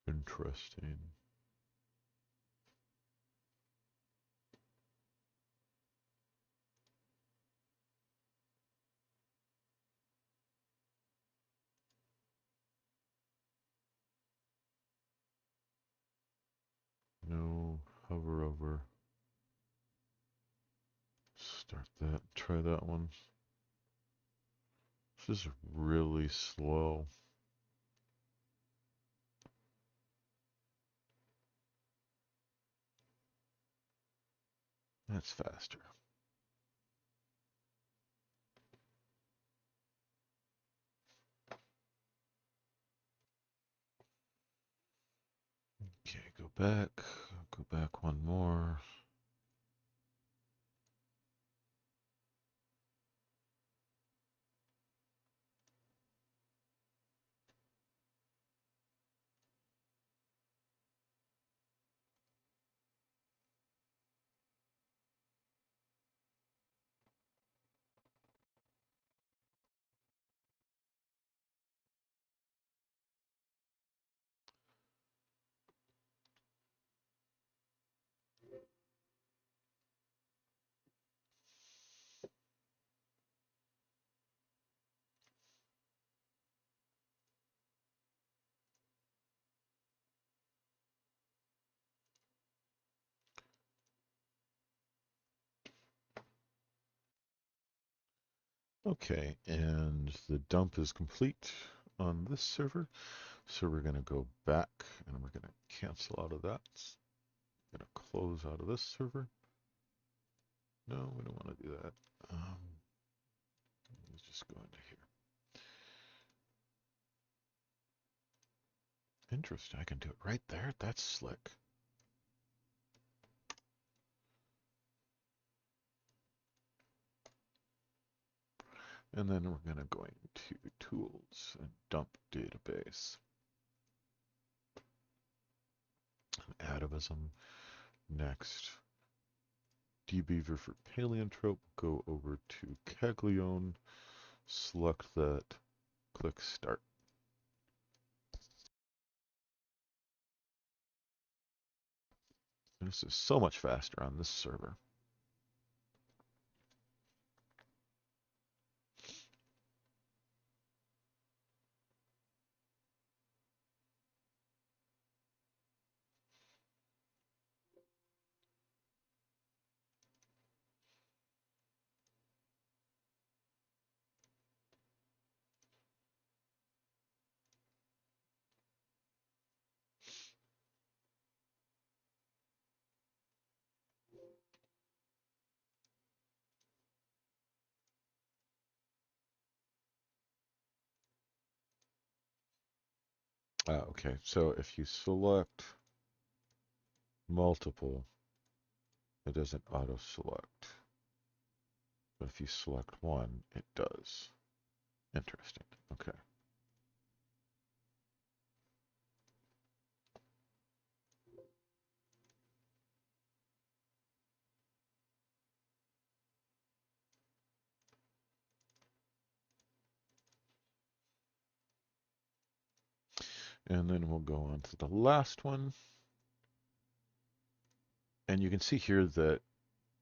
Interesting. No, hover over. Start that, try that one. This is really slow. That's faster. Okay, go back one more. Okay, and the dump is complete on this server. So we're going to go back and we're going to cancel out of that. Going to close out of this server. No, we don't want to do that. Let's just go into here. Interesting. I can do it right there. That's slick. And then we're going to go into tools and dump database. Atavism. Next. DBeaver for Paleantrope. Go over to Caglione. Select that. Click start. This is so much faster on this server. Okay, so if you select multiple, it doesn't auto select. But if you select one, it does. Interesting. Okay. And then we'll go on to the last one. And you can see here that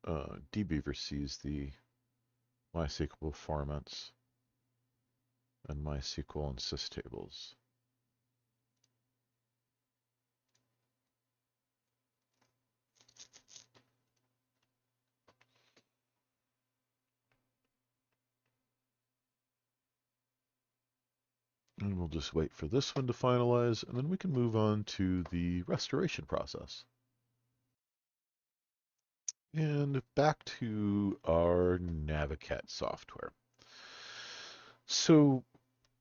DBeaver sees the MySQL formats and MySQL and systables. And we'll just wait for this one to finalize, and then we can move on to the restoration process. And back to our Navicat software. So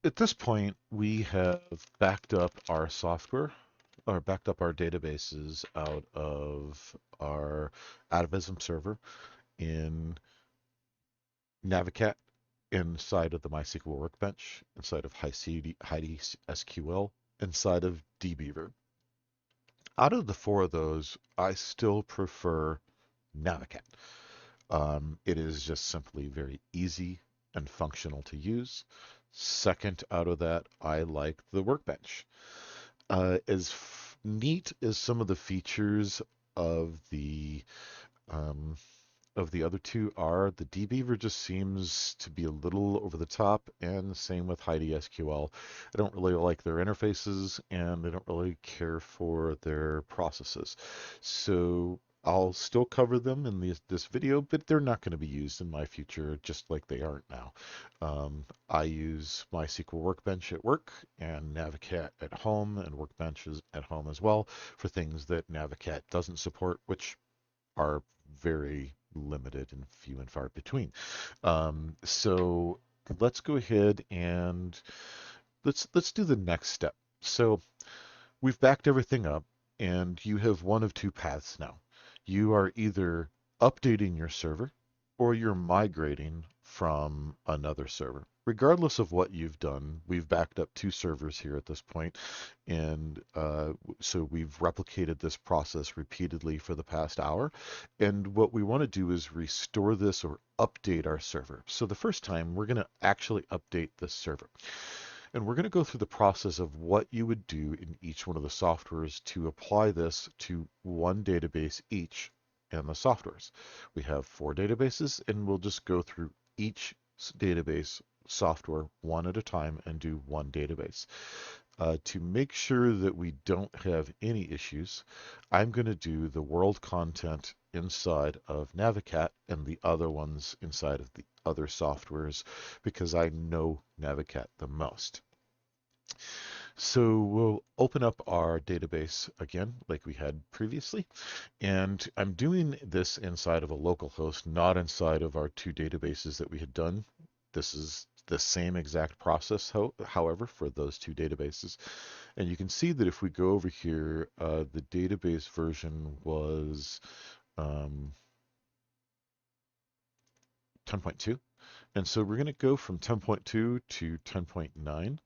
at this point, we have backed up our software, or backed up our databases out of our Atavism server in Navicat, inside of the MySQL Workbench, inside of HeidiSQL, inside of DBeaver. Out of the four of those, I still prefer Navicat. It is just simply very easy and functional to use. Second out of that, I like the Workbench. As neat as some of the features of the um, other two are, the DBeaver just seems to be a little over the top, and same with HeidiSQL. I don't really like their interfaces, and I don't really care for their processes. So I'll still cover them in this video, but they're not going to be used in my future, just like they aren't now. I use MySQL Workbench at work and Navicat at home, and Workbench at home as well for things that Navicat doesn't support, which are very limited and few and far between. So let's go ahead and let's do the next step. So we've backed everything up, and you have one of two paths now. You are either updating your server or you're migrating from another server. Regardless of what you've done, we've backed up two servers here at this point, and so we've replicated this process repeatedly for the past hour. And what we want to do is restore this or update our server. So the first time, we're going to actually update this server. And we're going to go through the process of what you would do in each one of the softwares to apply this to one database each in the softwares. We have four databases, and we'll just go through each database software one at a time and do one database. To make sure that we don't have any issues, I'm going to do the world content inside of Navicat and the other ones inside of the other softwares because I know Navicat the most. So we'll open up our database again, like we had previously, and I'm doing this inside of a local host, not inside of our two databases that we had done. This is the same exact process, however, for those two databases. And you can see that if we go over here, the database version was 10.2. And so we're going to go from 10.2 to 10.9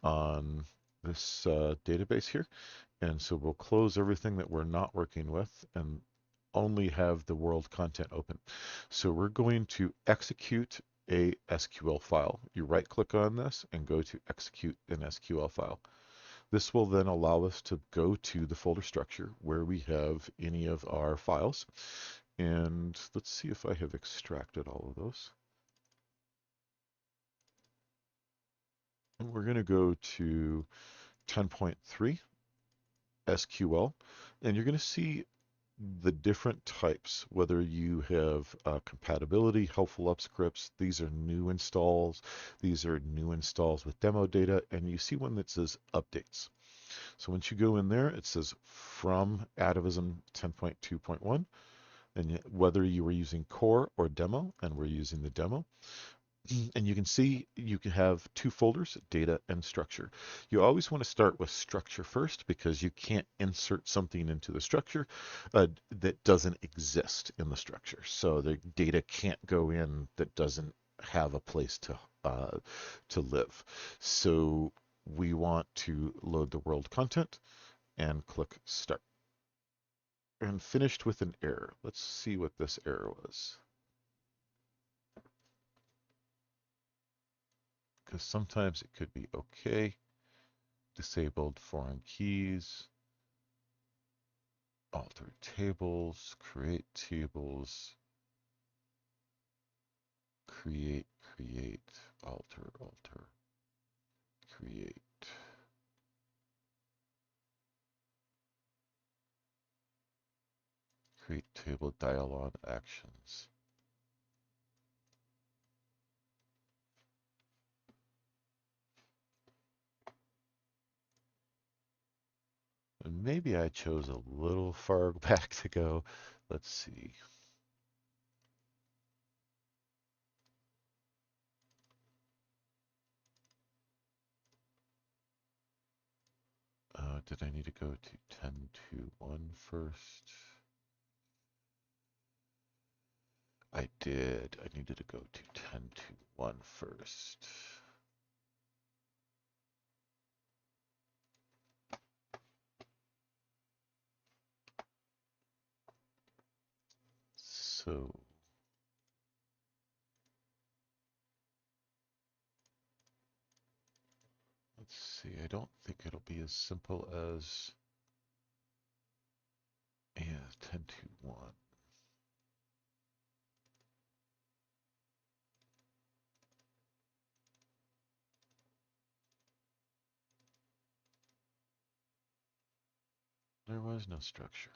on this database here. And so we'll close everything that we're not working with and only have the world content open. So we're going to execute a SQL file. You right click on this and go to execute an SQL file. This will then allow us to go to the folder structure where we have any of our files. And let's see if I have extracted all of those. And we're going to go to 10.3 SQL, and you're going to see the different types, whether you have compatibility, helpful up scripts. These are new installs. These are new installs with demo data, and you see one that says updates. So once you go in there, it says from Atavism 10.2.1, and whether you were using core or demo, and we're using the demo. And you can see you can have two folders, data and structure. You always want to start with structure first because you can't insert something into the structure that doesn't exist in the structure. So the data can't go in that doesn't have a place to live. So we want to load the world content and click start. And finished with an error. Let's see what this error was. Because sometimes it could be okay. Disabled foreign keys, alter tables, create tables, create, alter, create. Create table dialog actions. And maybe I chose a little far back to go. Let's see. Did I need to go to 10.2.1 first? I did. I needed to go to 10.2.1 first. So let's see. I don't think it'll be as simple as 10.2.1. There was no structure.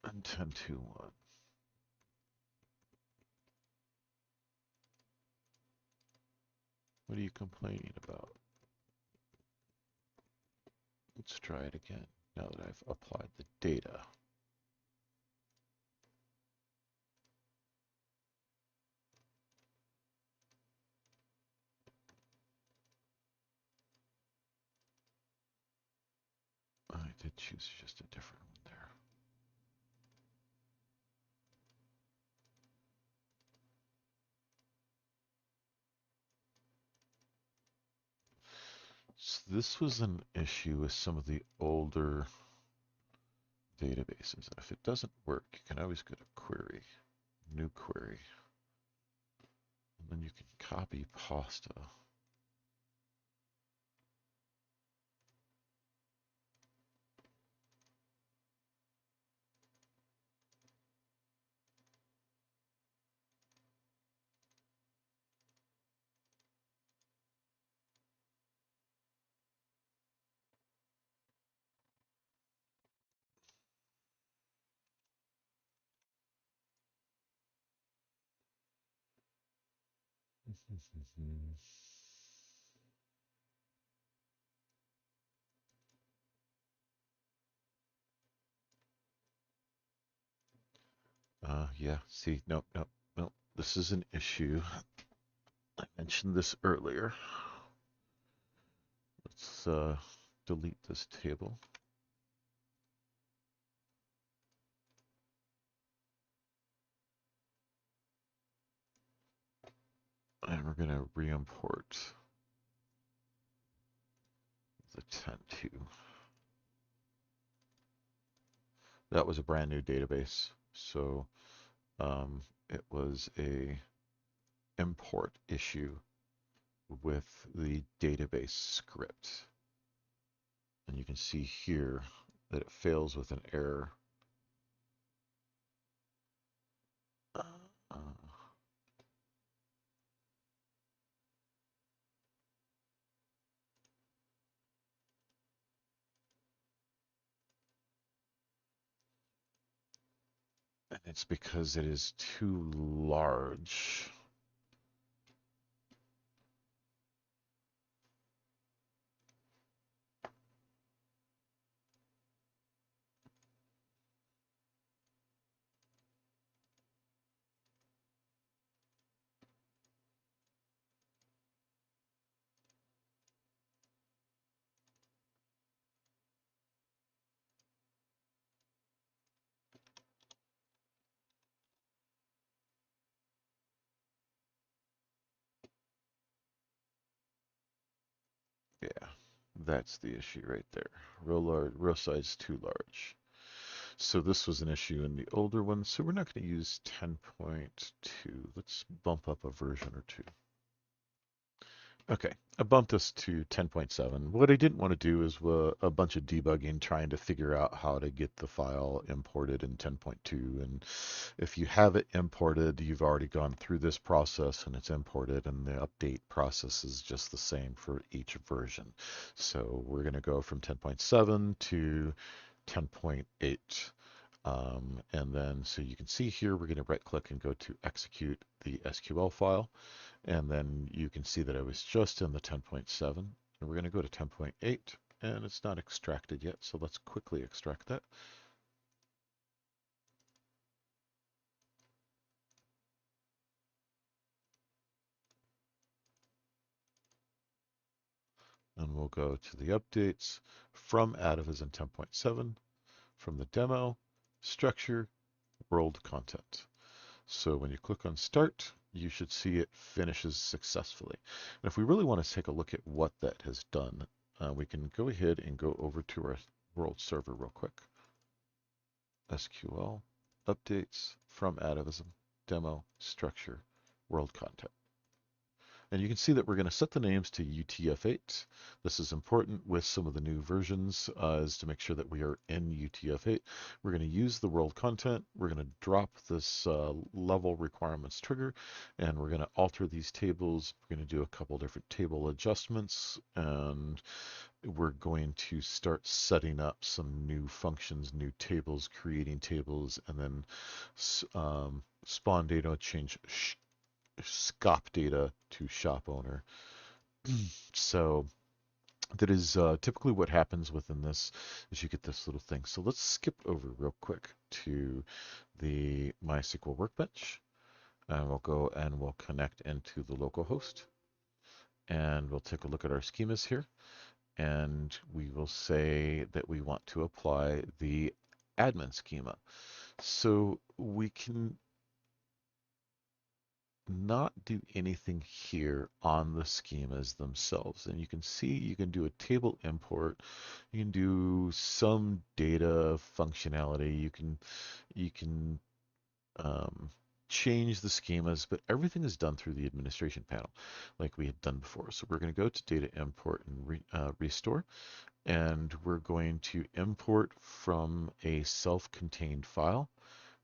And 10.2.1. What are you complaining about? Let's try it again now that I've applied the data. I did choose just a different one there. So this was an issue with some of the older databases. If it doesn't work, you can always go to query, new query, and then you can copy pasta. Yeah, see, nope, nope, nope. This is an issue. I mentioned this earlier. Let's delete this table. And we're going to re-import the 10.2. That was a brand new database. So it was a import issue with the database script. And you can see here that it fails with an error. And it's because it is too large. Yeah, that's the issue right there. Row size too large. So this was an issue in the older one, so we're not going to use 10.2. Let's bump up a version or two. Okay, I bumped us to 10.7. What I didn't want to do is a bunch of debugging trying to figure out how to get the file imported in 10.2. And if you have it imported, you've already gone through this process and it's imported, and the update process is just the same for each version. So we're going to go from 10.7 to 10.8. And then, so you can see here, we're going to right click and go to execute the SQL file. And then you can see that I was just in the 10.7. And we're going to go to 10.8, and it's not extracted yet. So let's quickly extract that. And we'll go to the updates from Atavism 10.7, from the demo, structure, world content. So when you click on start, you should see it finishes successfully. And if we really want to take a look at what that has done, we can go ahead and go over to our world server real quick. SQL, updates from Atavism, demo, structure, world content. And you can see that we're going to set the names to UTF-8. This is important with some of the new versions is to make sure that we are in UTF-8. We're going to use the world content. We're going to drop this level requirements trigger, and we're going to alter these tables. We're going to do a couple different table adjustments, and we're going to start setting up some new functions, new tables, creating tables, and then spawn data change SCOP data to shop owner. So that is typically what happens within this is you get this little thing. So let's skip over real quick to the MySQL Workbench, and we'll go and we'll connect into the local host, and we'll take a look at our schemas here, and we will say that we want to apply the admin schema. So we can not do anything here on the schemas themselves. And you can see you can do a table import, you can do some data functionality, you can change the schemas, but everything is done through the administration panel like we had done before. So we're going to go to data import and restore, and we're going to import from a self-contained file.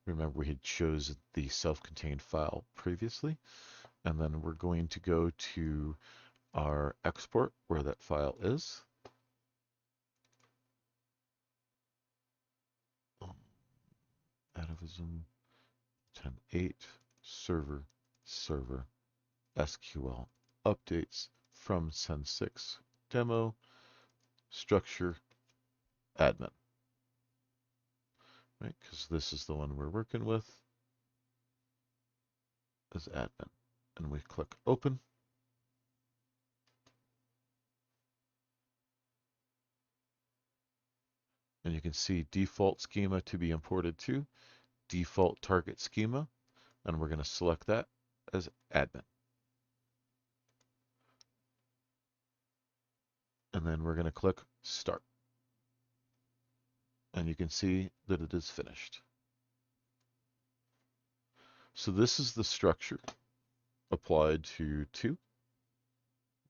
Remember, we had chosen the self-contained file previously. And then we're going to go to our export where that file is. Atavism 10.8 server SQL updates from Sen6 demo structure admin, right? Because this is the one we're working with as admin. And we click open. And you can see default schema to be imported to, default target schema, and we're going to select that as admin. And then we're going to click start. And you can see that it is finished. So this is the structure applied to 2.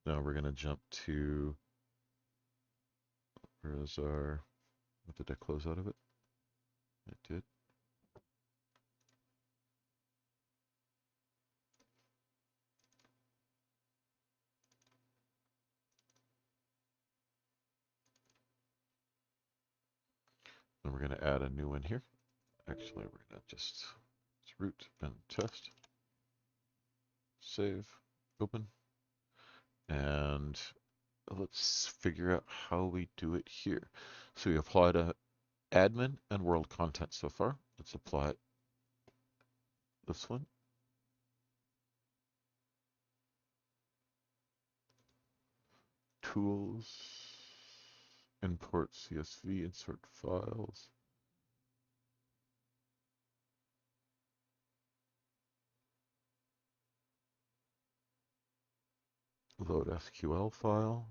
Now we're going to jump to, where is our, what did I close out of it? I did. And we're going to add a new one here. Actually, we're going to just root and test, save, open, and let's figure out how we do it here. So we applied a admin and world content so far. Let's apply this one. Tools, import CSV, insert files. Load SQL file.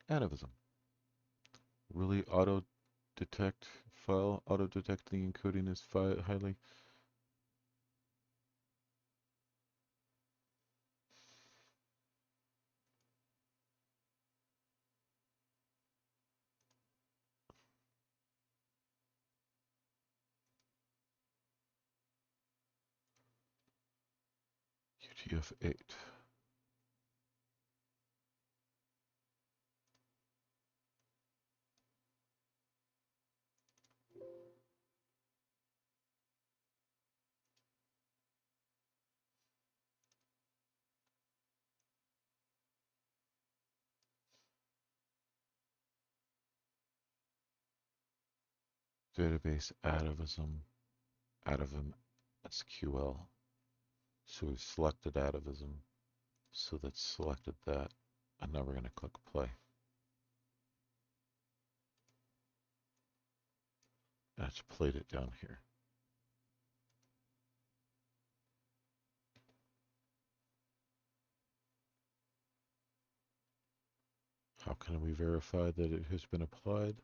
Atavism. Really auto detect file, auto detect the encoding is highly. UTF-8. Database atavism, atavism SQL. So we've selected atavism. So that's selected that. And now we're going to click play. And it's played it down here. How can we verify that it has been applied?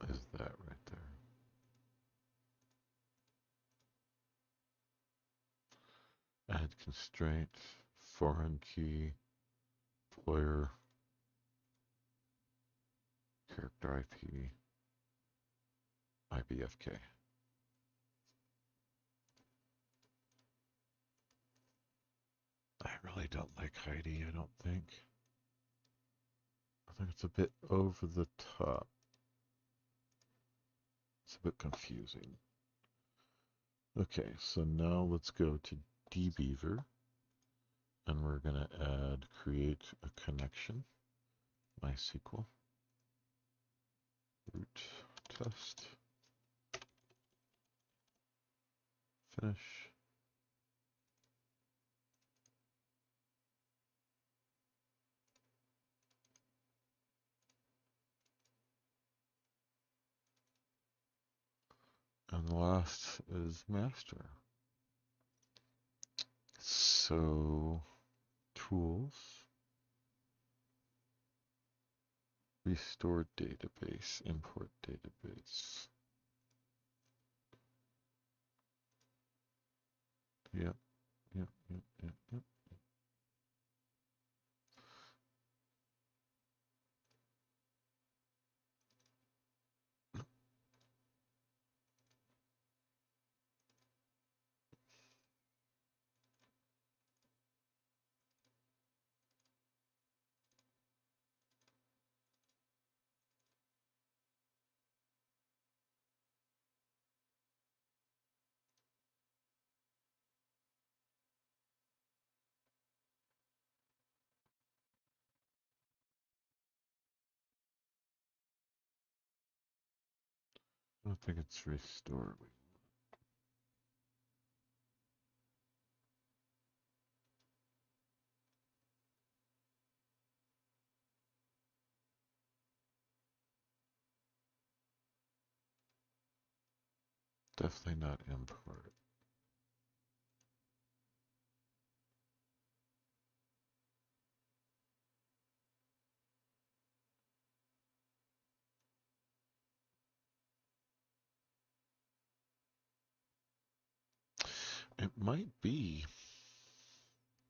Is that right there? Add constraint, foreign key, employer, character IP, IBFK. I really don't like Heidi, I don't think. I think it's a bit over the top. It's a bit confusing. Okay, so now let's go to DBeaver. And we're going to add create a connection, MySQL, root test, finish. And last is master. So tools, restore database, import database. Yep, yep, yep, yep, yep. I don't think it's restore. Definitely not import. It might be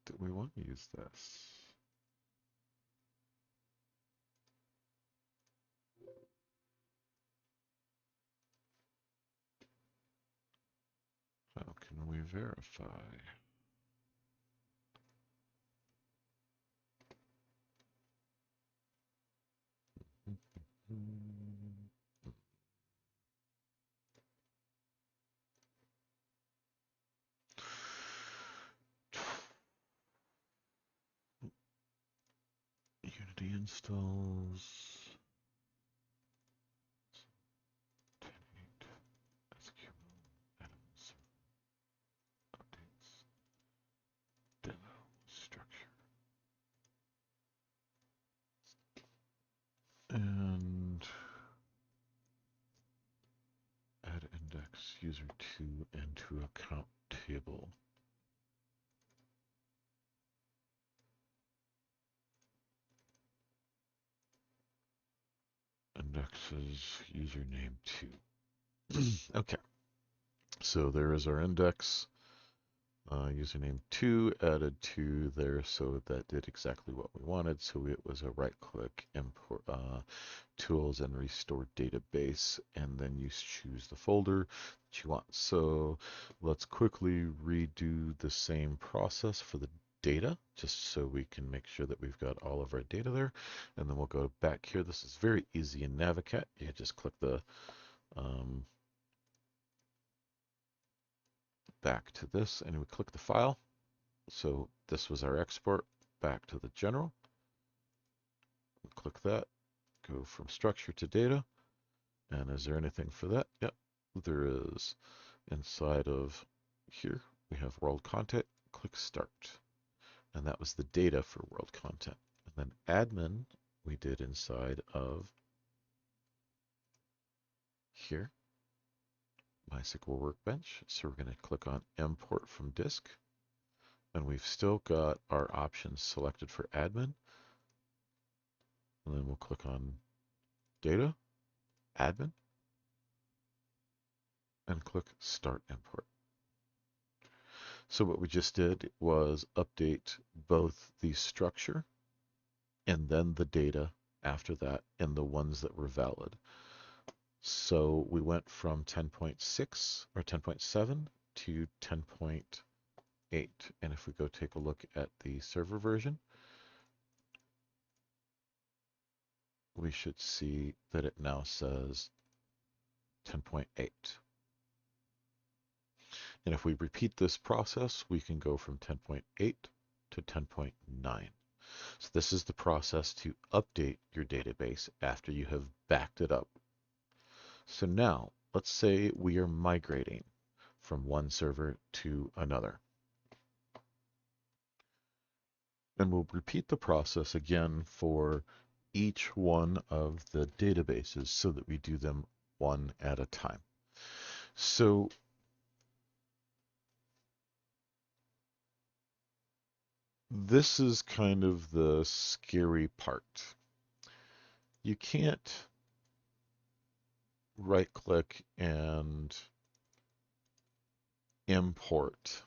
that we want to use this. How can we verify? Unity installs. SQL items, updates, demo structure, and add index user to into account table. Indexes username to. Okay, so there is our index. Username 2 added to there, so that did exactly what we wanted. So it was a right click, import tools, and restore database, and then you choose the folder that you want. So let's quickly redo the same process for the data, just so we can make sure that we've got all of our data there. And then we'll go back here. This is very easy in Navicat. You just click the back to this, and we click the file. So this was our export back to the general. Click that, go from structure to data. And is there anything for that? Yep, there is. Inside of here, we have world content. Click start. And that was the data for world content. And then admin, we did inside of here, MySQL Workbench. So we're going to click on import from disk. And we've still got our options selected for admin. And then we'll click on data, admin, and click start import. So what we just did was update both the structure and then the data after that and the ones that were valid. So we went from 10.6 or 10.7 to 10.8. And if we go take a look at the server version, we should see that it now says 10.8. And if we repeat this process, we can go from 10.8 to 10.9. So this is the process to update your database after you have backed it up. So now, let's say we are migrating from one server to another. And we'll repeat the process again for each one of the databases so that we do them one at a time. So this is kind of the scary part. You can't right click and import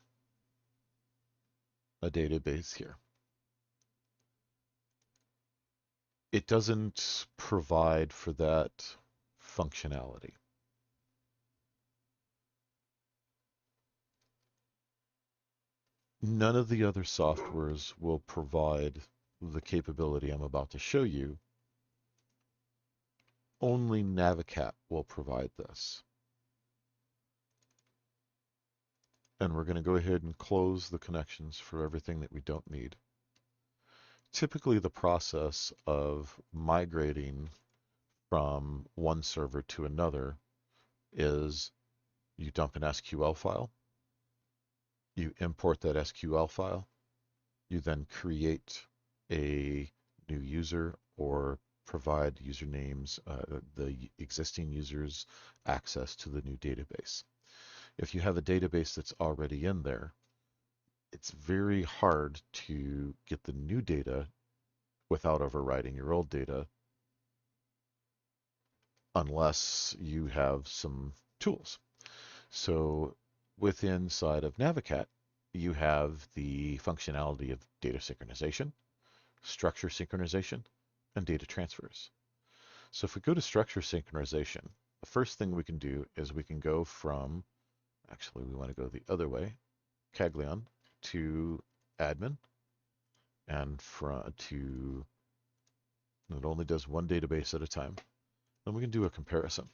a database here. It doesn't provide for that functionality. None of the other softwares will provide the capability I'm about to show you. Only Navicat will provide this. And we're going to go ahead and close the connections for everything that we don't need. Typically, the process of migrating from one server to another is you dump an SQL file, you import that SQL file, you then create a new user or provide usernames, the existing users access to the new database. If you have a database that's already in there, it's very hard to get the new data without overriding your old data unless you have some tools. So with inside of Navicat, you have the functionality of data synchronization, structure synchronization, and data transfers. So if we go to structure synchronization, the first thing we can do is we can go from, actually we want to go the other way, Caglion to admin, and to, it only does one database at a time. Then we can do a comparison.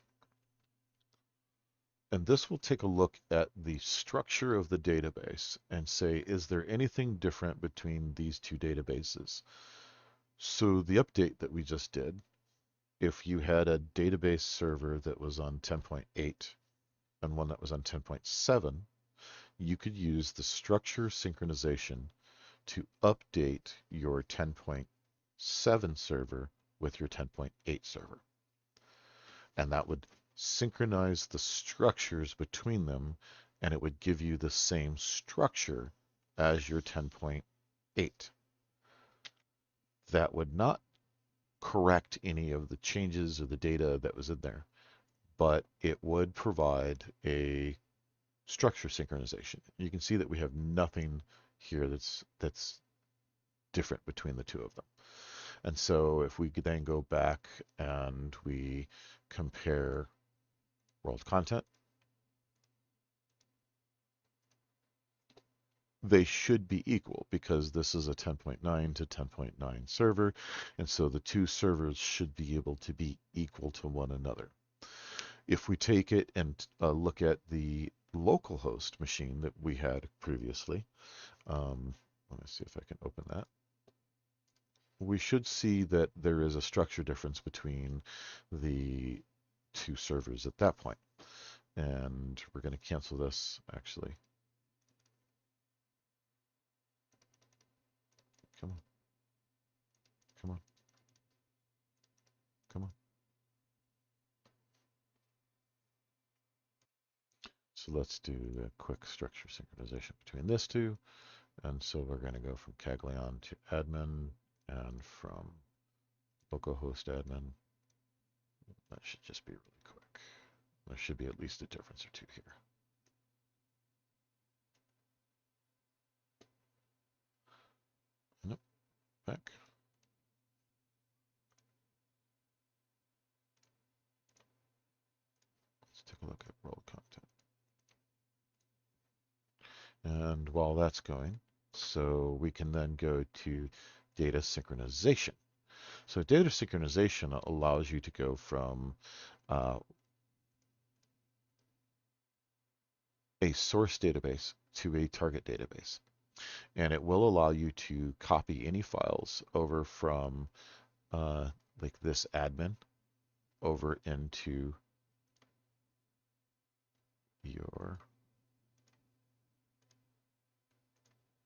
And this will take a look at the structure of the database and say, is there anything different between these two databases? So the update that we just did, if you had a database server that was on 10.8 and one that was on 10.7, you could use the structure synchronization to update your 10.7 server with your 10.8 server. And that would synchronize the structures between them, and it would give you the same structure as your 10.8. That would not correct any of the changes or the data that was in there, but it would provide a structure synchronization. You can see that we have nothing here that's different between the two of them. And so if we then go back and we compare world content, they should be equal because this is a 10.9 to 10.9 server, and so the two servers should be able to be equal to one another. If we take it and look at the localhost machine that we had previously, let me see if I can open that. We should see that there is a structure difference between the two servers at that point. And we're going to cancel this actually. Come on. Come on. Come on. So let's do a quick structure synchronization between this two. And so we're going to go from Caglion to admin and from localhost admin. That should just be really quick. There should be at least a difference or two here. Nope. Back. Let's take a look at world content. And while that's going, so we can then go to data synchronization. So data synchronization allows you to go from a source database to a target database. And it will allow you to copy any files over from like this admin over into your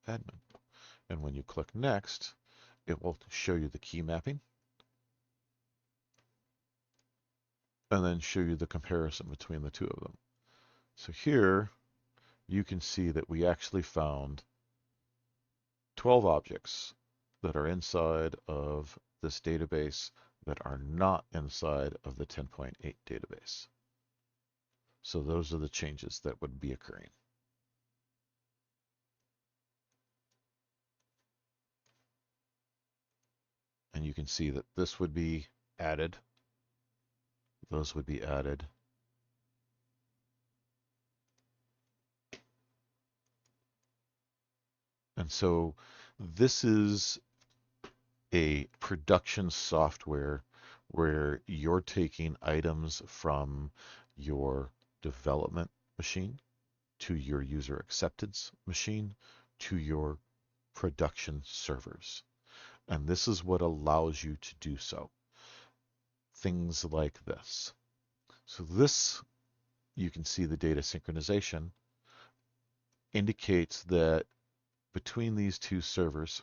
admin. And when you click next, it will show you the key mapping and then show you the comparison between the two of them. So here you can see that we actually found 12 objects that are inside of this database that are not inside of the 10.8 database. So those are the changes that would be occurring. And you can see that this would be added. Those would be added. And so this is a production software where you're taking items from your development machine to your user acceptance machine to your production servers. And this is what allows you to do so. Things like this. So this, you can see the data synchronization indicates that between these two servers,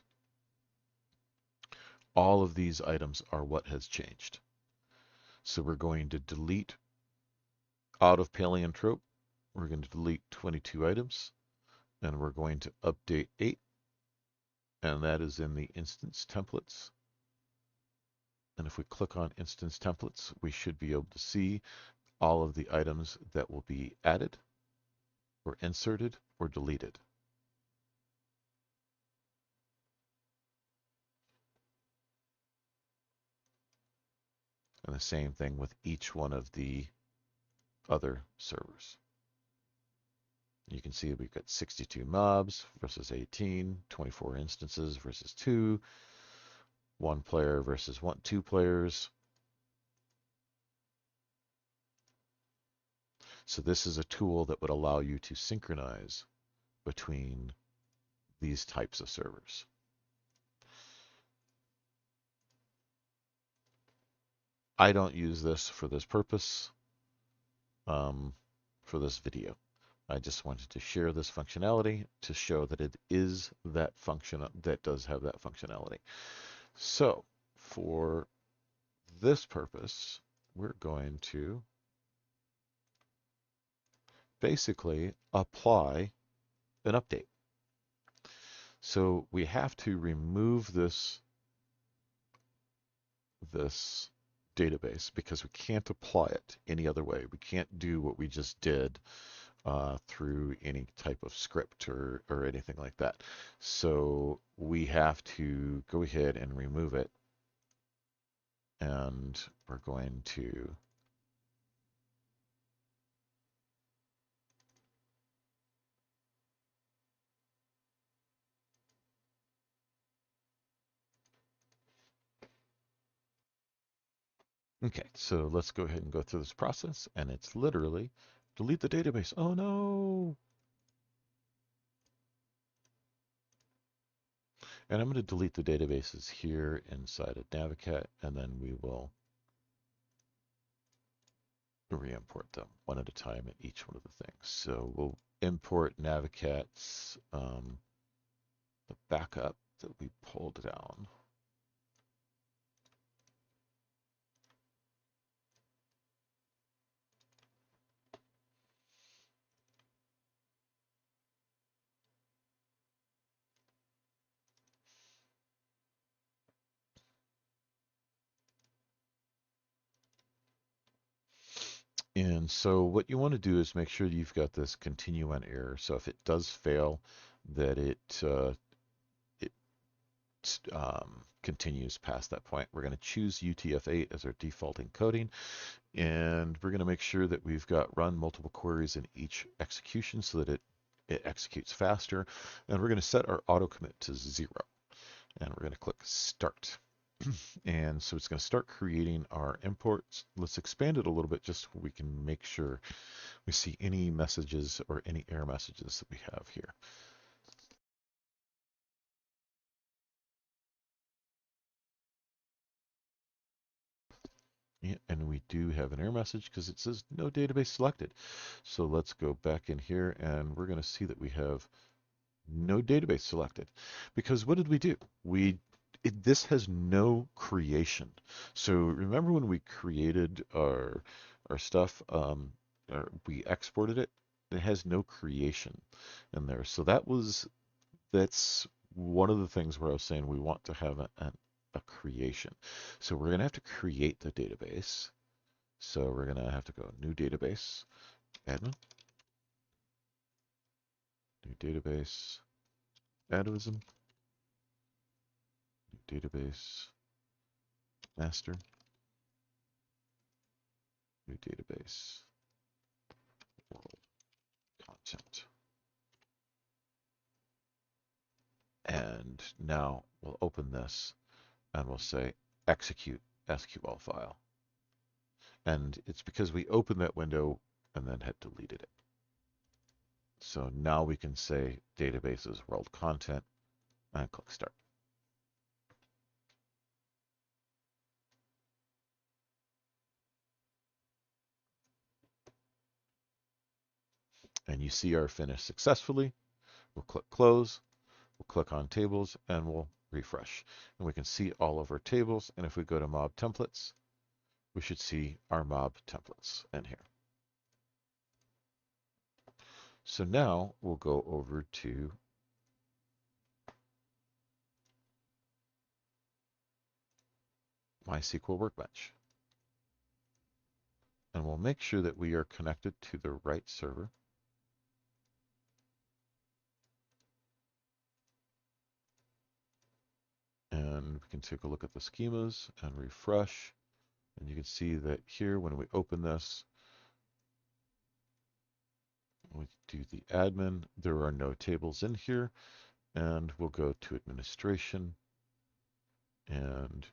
all of these items are what has changed. So we're going to delete out of paleotrope We're going to delete 22 items, and we're going to update 8, and that is in the instance templates. And if we click on instance templates, we should be able to see all of the items that will be added or inserted or deleted. And the same thing with each one of the other servers. You can see we've got 62 mobs versus 18, 24 instances versus 2, 1 player versus 2 players. So this is a tool that would allow you to synchronize between these types of servers. I don't use this for this purpose, for this video. I just wanted to share this functionality to show that it is that function that does have that functionality. So for this purpose, we're going to basically apply an update. So we have to remove this database because we can't apply it any other way. We can't do what we just did through any type of script or anything like that. So we have to go ahead and remove it. And we're going to okay, so let's go ahead and go through this process, and it's literally delete the database. Oh no! And I'm going to delete the databases here inside of Navicat, and then we will re-import them one at a time at each one of the things. So we'll import Navicat's the backup that we pulled down. And so what you want to do is make sure you've got this continue on error. So if it does fail, that it continues past that point. We're going to choose UTF-8 as our default encoding, and we're going to make sure that we've got run multiple queries in each execution so that it executes faster. And we're going to set our auto commit to 0, and we're going to click start. And so it's going to start creating our imports. Let's expand it a little bit just so we can make sure we see any messages or any error messages that we have here. Yeah, and we do have an error message because it says no database selected. So let's go back in here and we're going to see that we have no database selected. Because what did we do? This has no creation. So remember when we created our stuff, or we exported it, it has no creation in there. So that's one of the things where I was saying we want to have a creation. So we're going to have to create the database. So we're going to have to go new database, admin, new database, Atavism, new database, master, new database, world content. And now we'll open this and we'll say execute SQL file. And it's because we opened that window and then had deleted it. So now we can say databases world content and click start. And you see our finish successfully. We'll click close, we'll click on tables, and we'll refresh. And we can see all of our tables. And if we go to mob templates, we should see our mob templates in here. So now we'll go over to MySQL Workbench. And we'll make sure that we are connected to the right server. And we can take a look at the schemas and refresh. And you can see that here, when we open this, we do the admin, there are no tables in here. And we'll go to administration and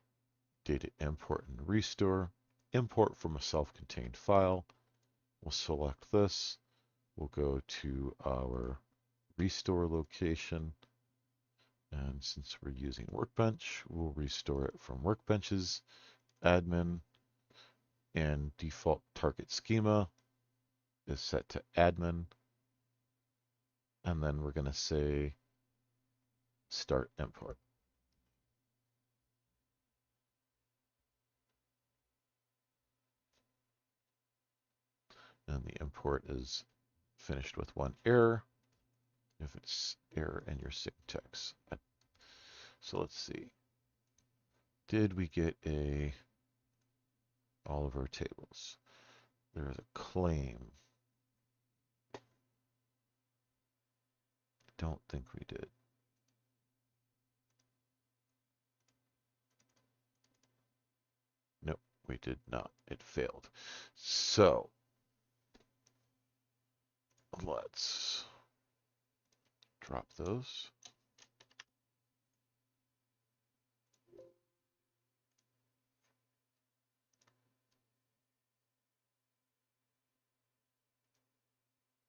data import and restore. Import from a self-contained file. We'll select this. We'll go to our restore location. And since we're using Workbench, we'll restore it from Workbench's admin, and default target schema is set to admin. And then we're going to say start import. And the import is finished with one error if it's error in your syntax. So let's see. Did we get all of our tables? There's a claim. Don't think we did. Nope, we did not. It failed. So let's drop those.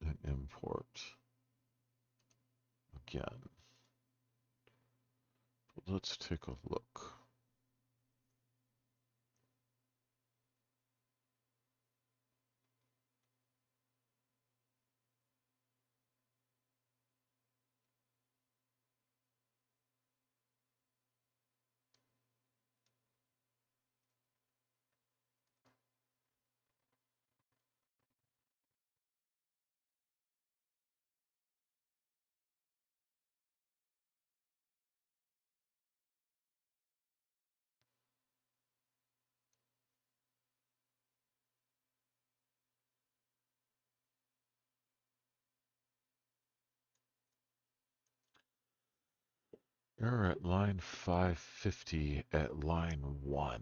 And import again. Let's take a look. Error at line 550 at line 1.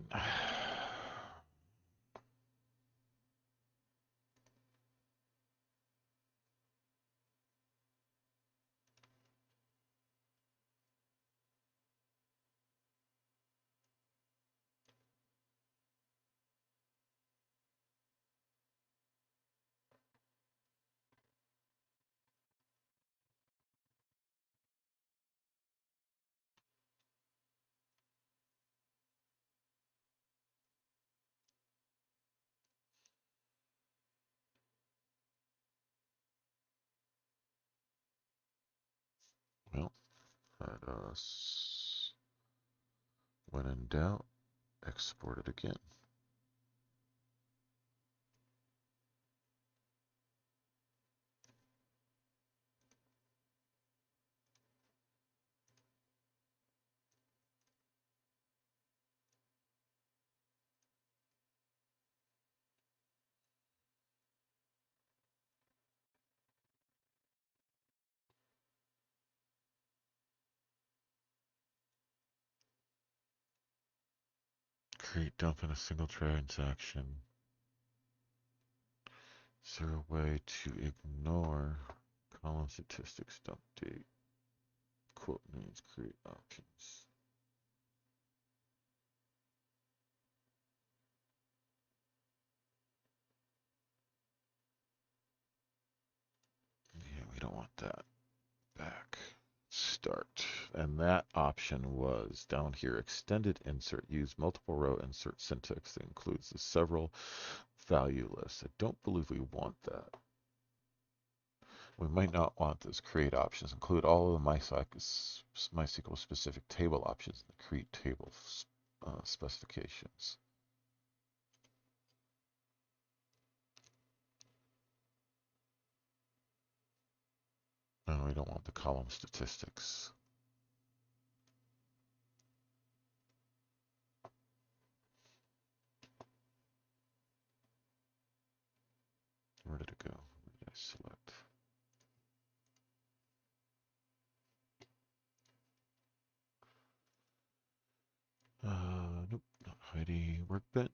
Well, let us, when in doubt, export it again. Create dump in a single transaction. Is there a way to ignore column statistics dump date? Quote names, create options. Yeah, we don't want that. Back. Start. And that option was down here, extended insert. Use multiple row insert syntax that includes the several value lists. I don't believe we want that. We might not want this create options. Include all of the MySQL specific table options in the create table specifications. And we don't want the column statistics. Where did it go? Where did I select? Nope, not Heidi Workbench.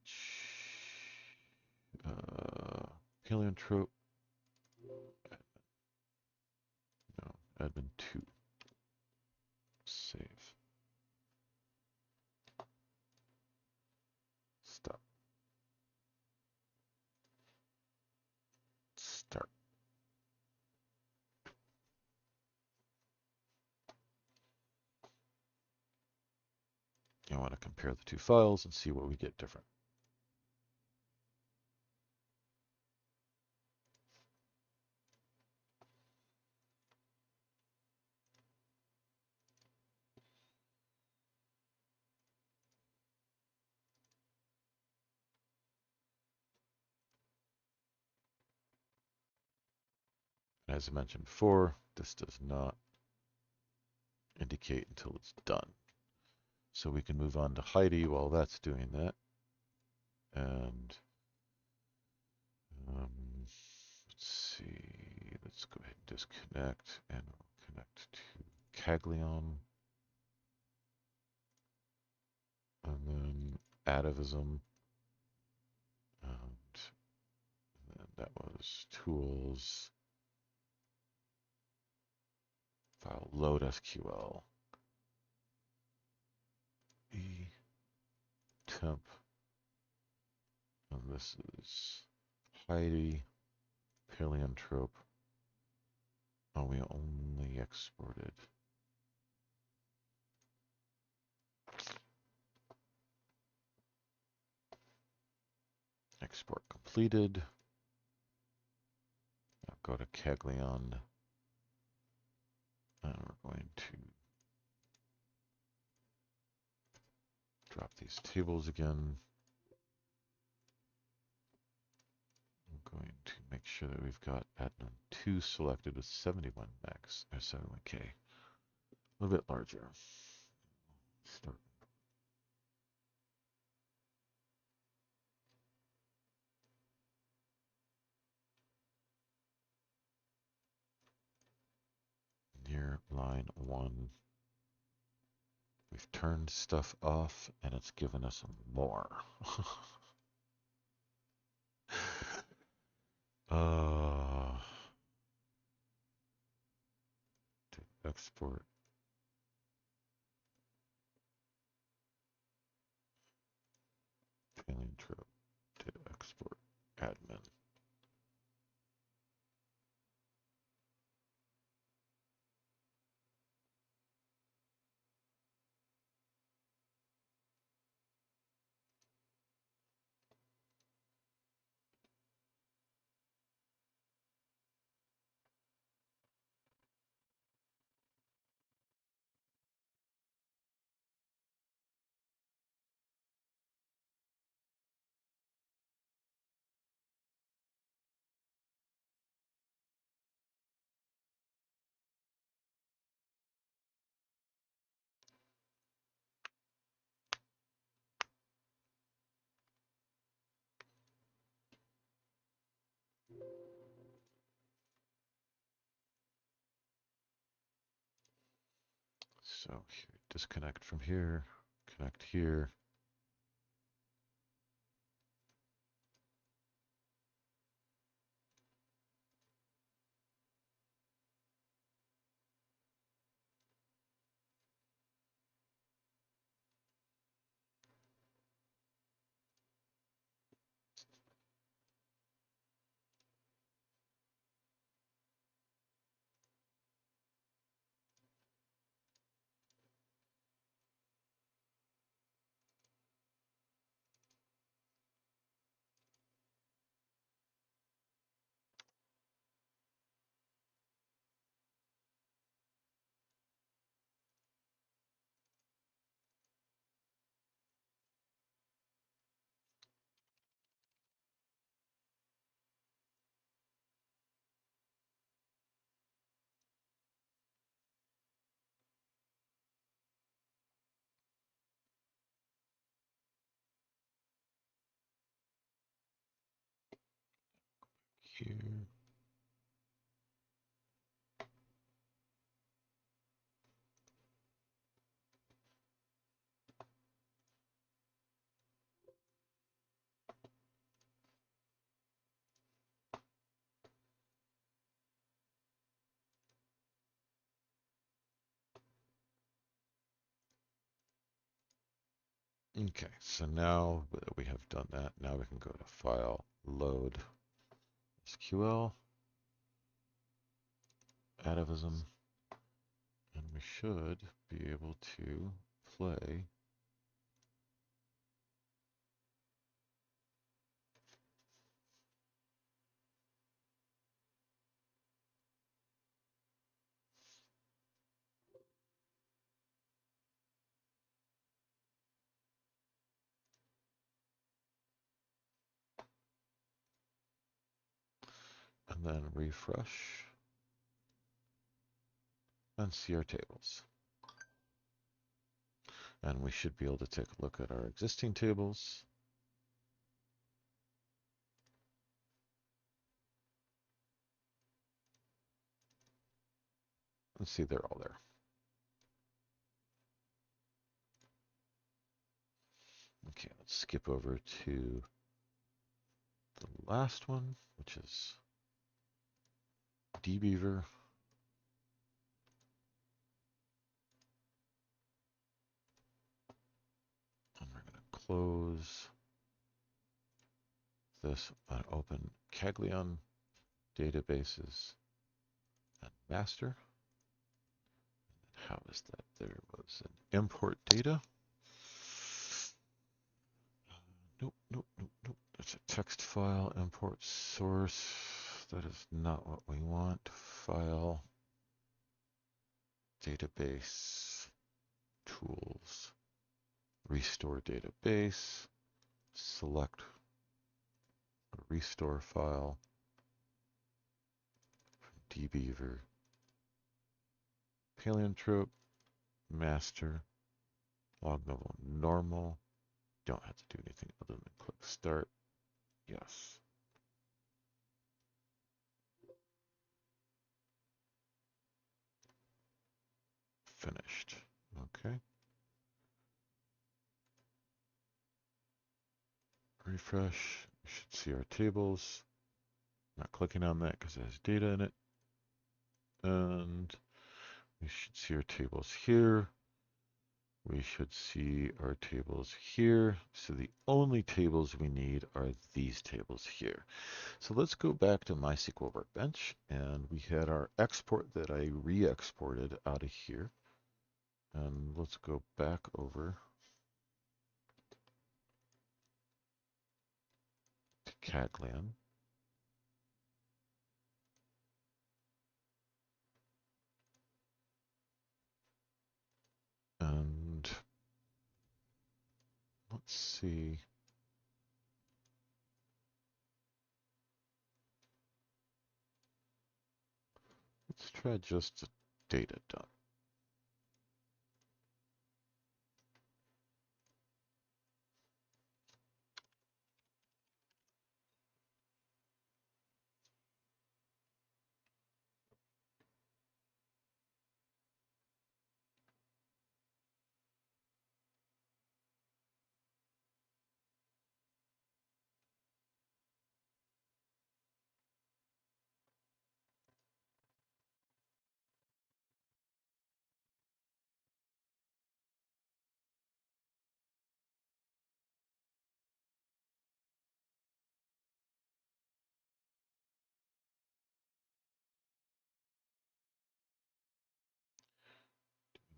Paleotrope. No, admin 2. Save. Stop. Start. I want to compare the two files and see what we get different. As I mentioned before, this does not indicate until it's done. So we can move on to Heidi while that's doing that. And let's see, let's go ahead and disconnect and we'll connect to Caglion. And then Atavism. And then that was tools, file load SQL. E temp. And this is Heidi Paleotrope. Oh, we only exported. Export completed. Now go to Caglion. And we're going to drop these tables again. I'm going to make sure that we've got admin 2 selected with 71 max, or 71K. A little bit larger. Start. Near line 1. We've turned stuff off and it's given us more. To export. Paleotrope to export admin. So here, disconnect from here, connect here. here. Okay, so now that we have done that, now we can go to File, Load, SQL, Atavism, and we should be able to play and then refresh and see our tables. And we should be able to take a look at our existing tables. And see they're all there. Okay, let's skip over to the last one, which is DBeaver. And we're going to close this and open Caglion databases and master. How is that? There was an import data. Nope, nope, nope, nope. That's a text file, import source. That is not what we want. File, database, tools, restore database, select a restore file from DBeaver, paleotrope, master, log level normal. Don't have to do anything other than click start. Yes. Finished. Okay. Refresh. You should see our tables. Not clicking on that because it has data in it. And we should see our tables here. We should see our tables here. So the only tables we need are these tables here. So let's go back to MySQL Workbench. And we had our export that I re-exported out of here. And let's go back over to Caglion. And let's see. Let's try just the data dump.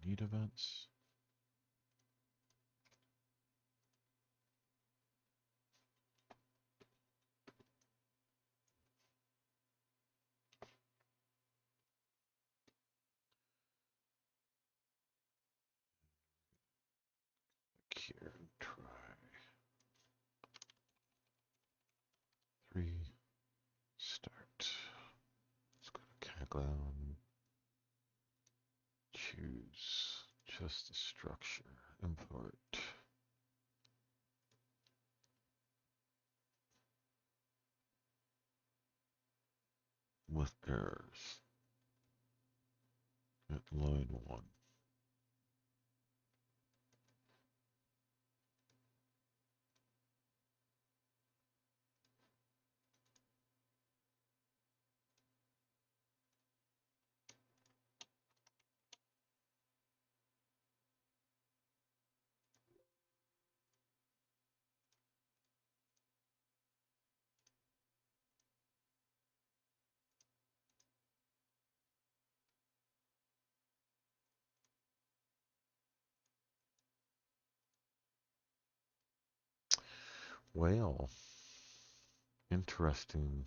Need events. Here, try 3, start. Let's go to Caglion. Choose just the structure. Import. with errors at line 1. Well, interesting.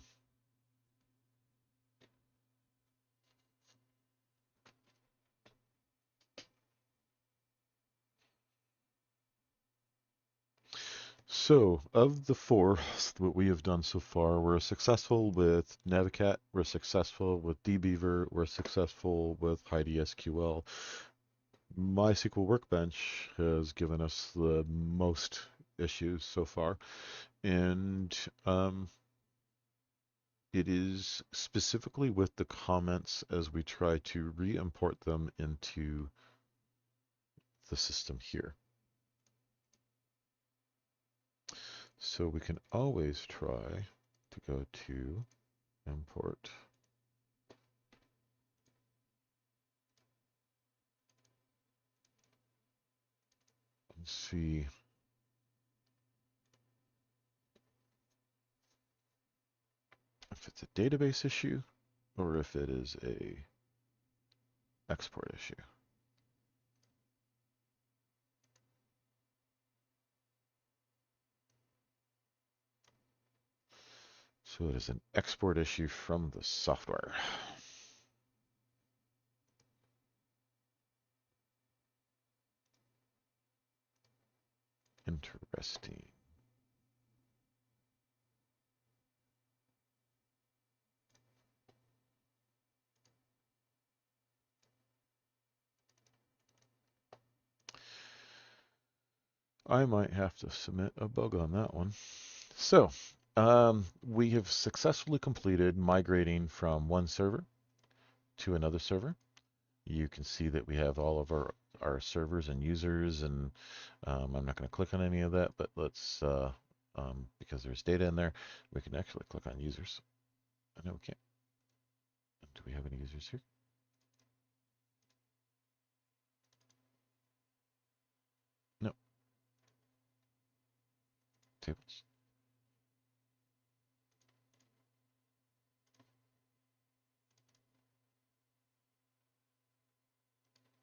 So, of the four that we have done so far, we're successful with Navicat, we're successful with DBeaver, we're successful with HeidiSQL. MySQL Workbench has given us the most issues so far, and it is specifically with the comments as we try to re-import them into the system here. So we can always try to go to import and see if it's a database issue or if it is a export issue. So it is an export issue from the software. Interesting. I might have to submit a bug on that one. So, we have successfully completed migrating from one server to another server. You can see that we have all of our servers and users, and I'm not going to click on any of that, but let's, because there's data in there, we can actually click on users. I know we can't. Do we have any users here? No. Tables.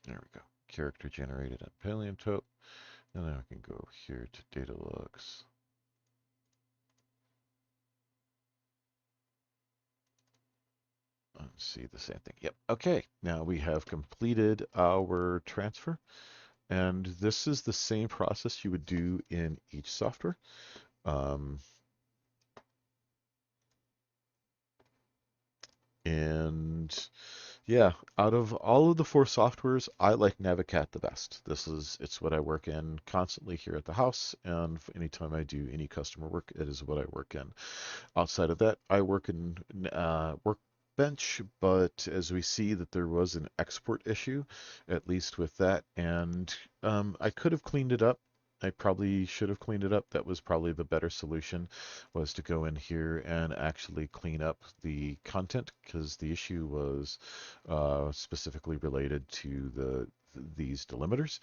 There we go. Character generated on Paleontop. And then I can go here to data logs. And see the same thing. Yep. Okay. Now we have completed our transfer. And this is the same process you would do in each software. And yeah, out of all of the four softwares, I like Navicat the best. It's what I work in constantly here at the house, and anytime I do any customer work, it is what I work in. Outside of that, I work in Workbench, but as we see that there was an export issue, at least with that, and I could have cleaned it up. I probably should have cleaned it up. That was probably the better solution, was to go in here and actually clean up the content, because the issue was specifically related to these delimiters.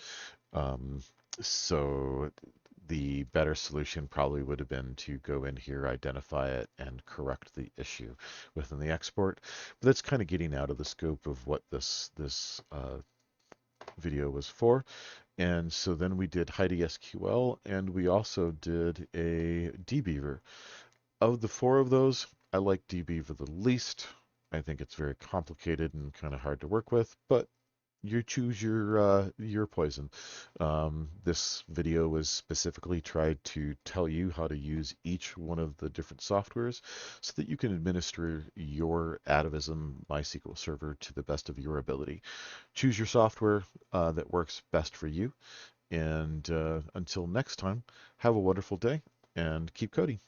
Um, so the better solution probably would have been to go in here, identify it, and correct the issue within the export. But that's kind of getting out of the scope of what this video was for. And so then we did HeidiSQL, and we also did a DBeaver. Of the four of those, I like DBeaver the least. I think it's very complicated and kind of hard to work with, but you choose your poison. This video was specifically tried to tell you how to use each one of the different softwares so that you can administer your Atavism MySQL server to the best of your ability. Choose your software that works best for you. And until next time, have a wonderful day and keep coding.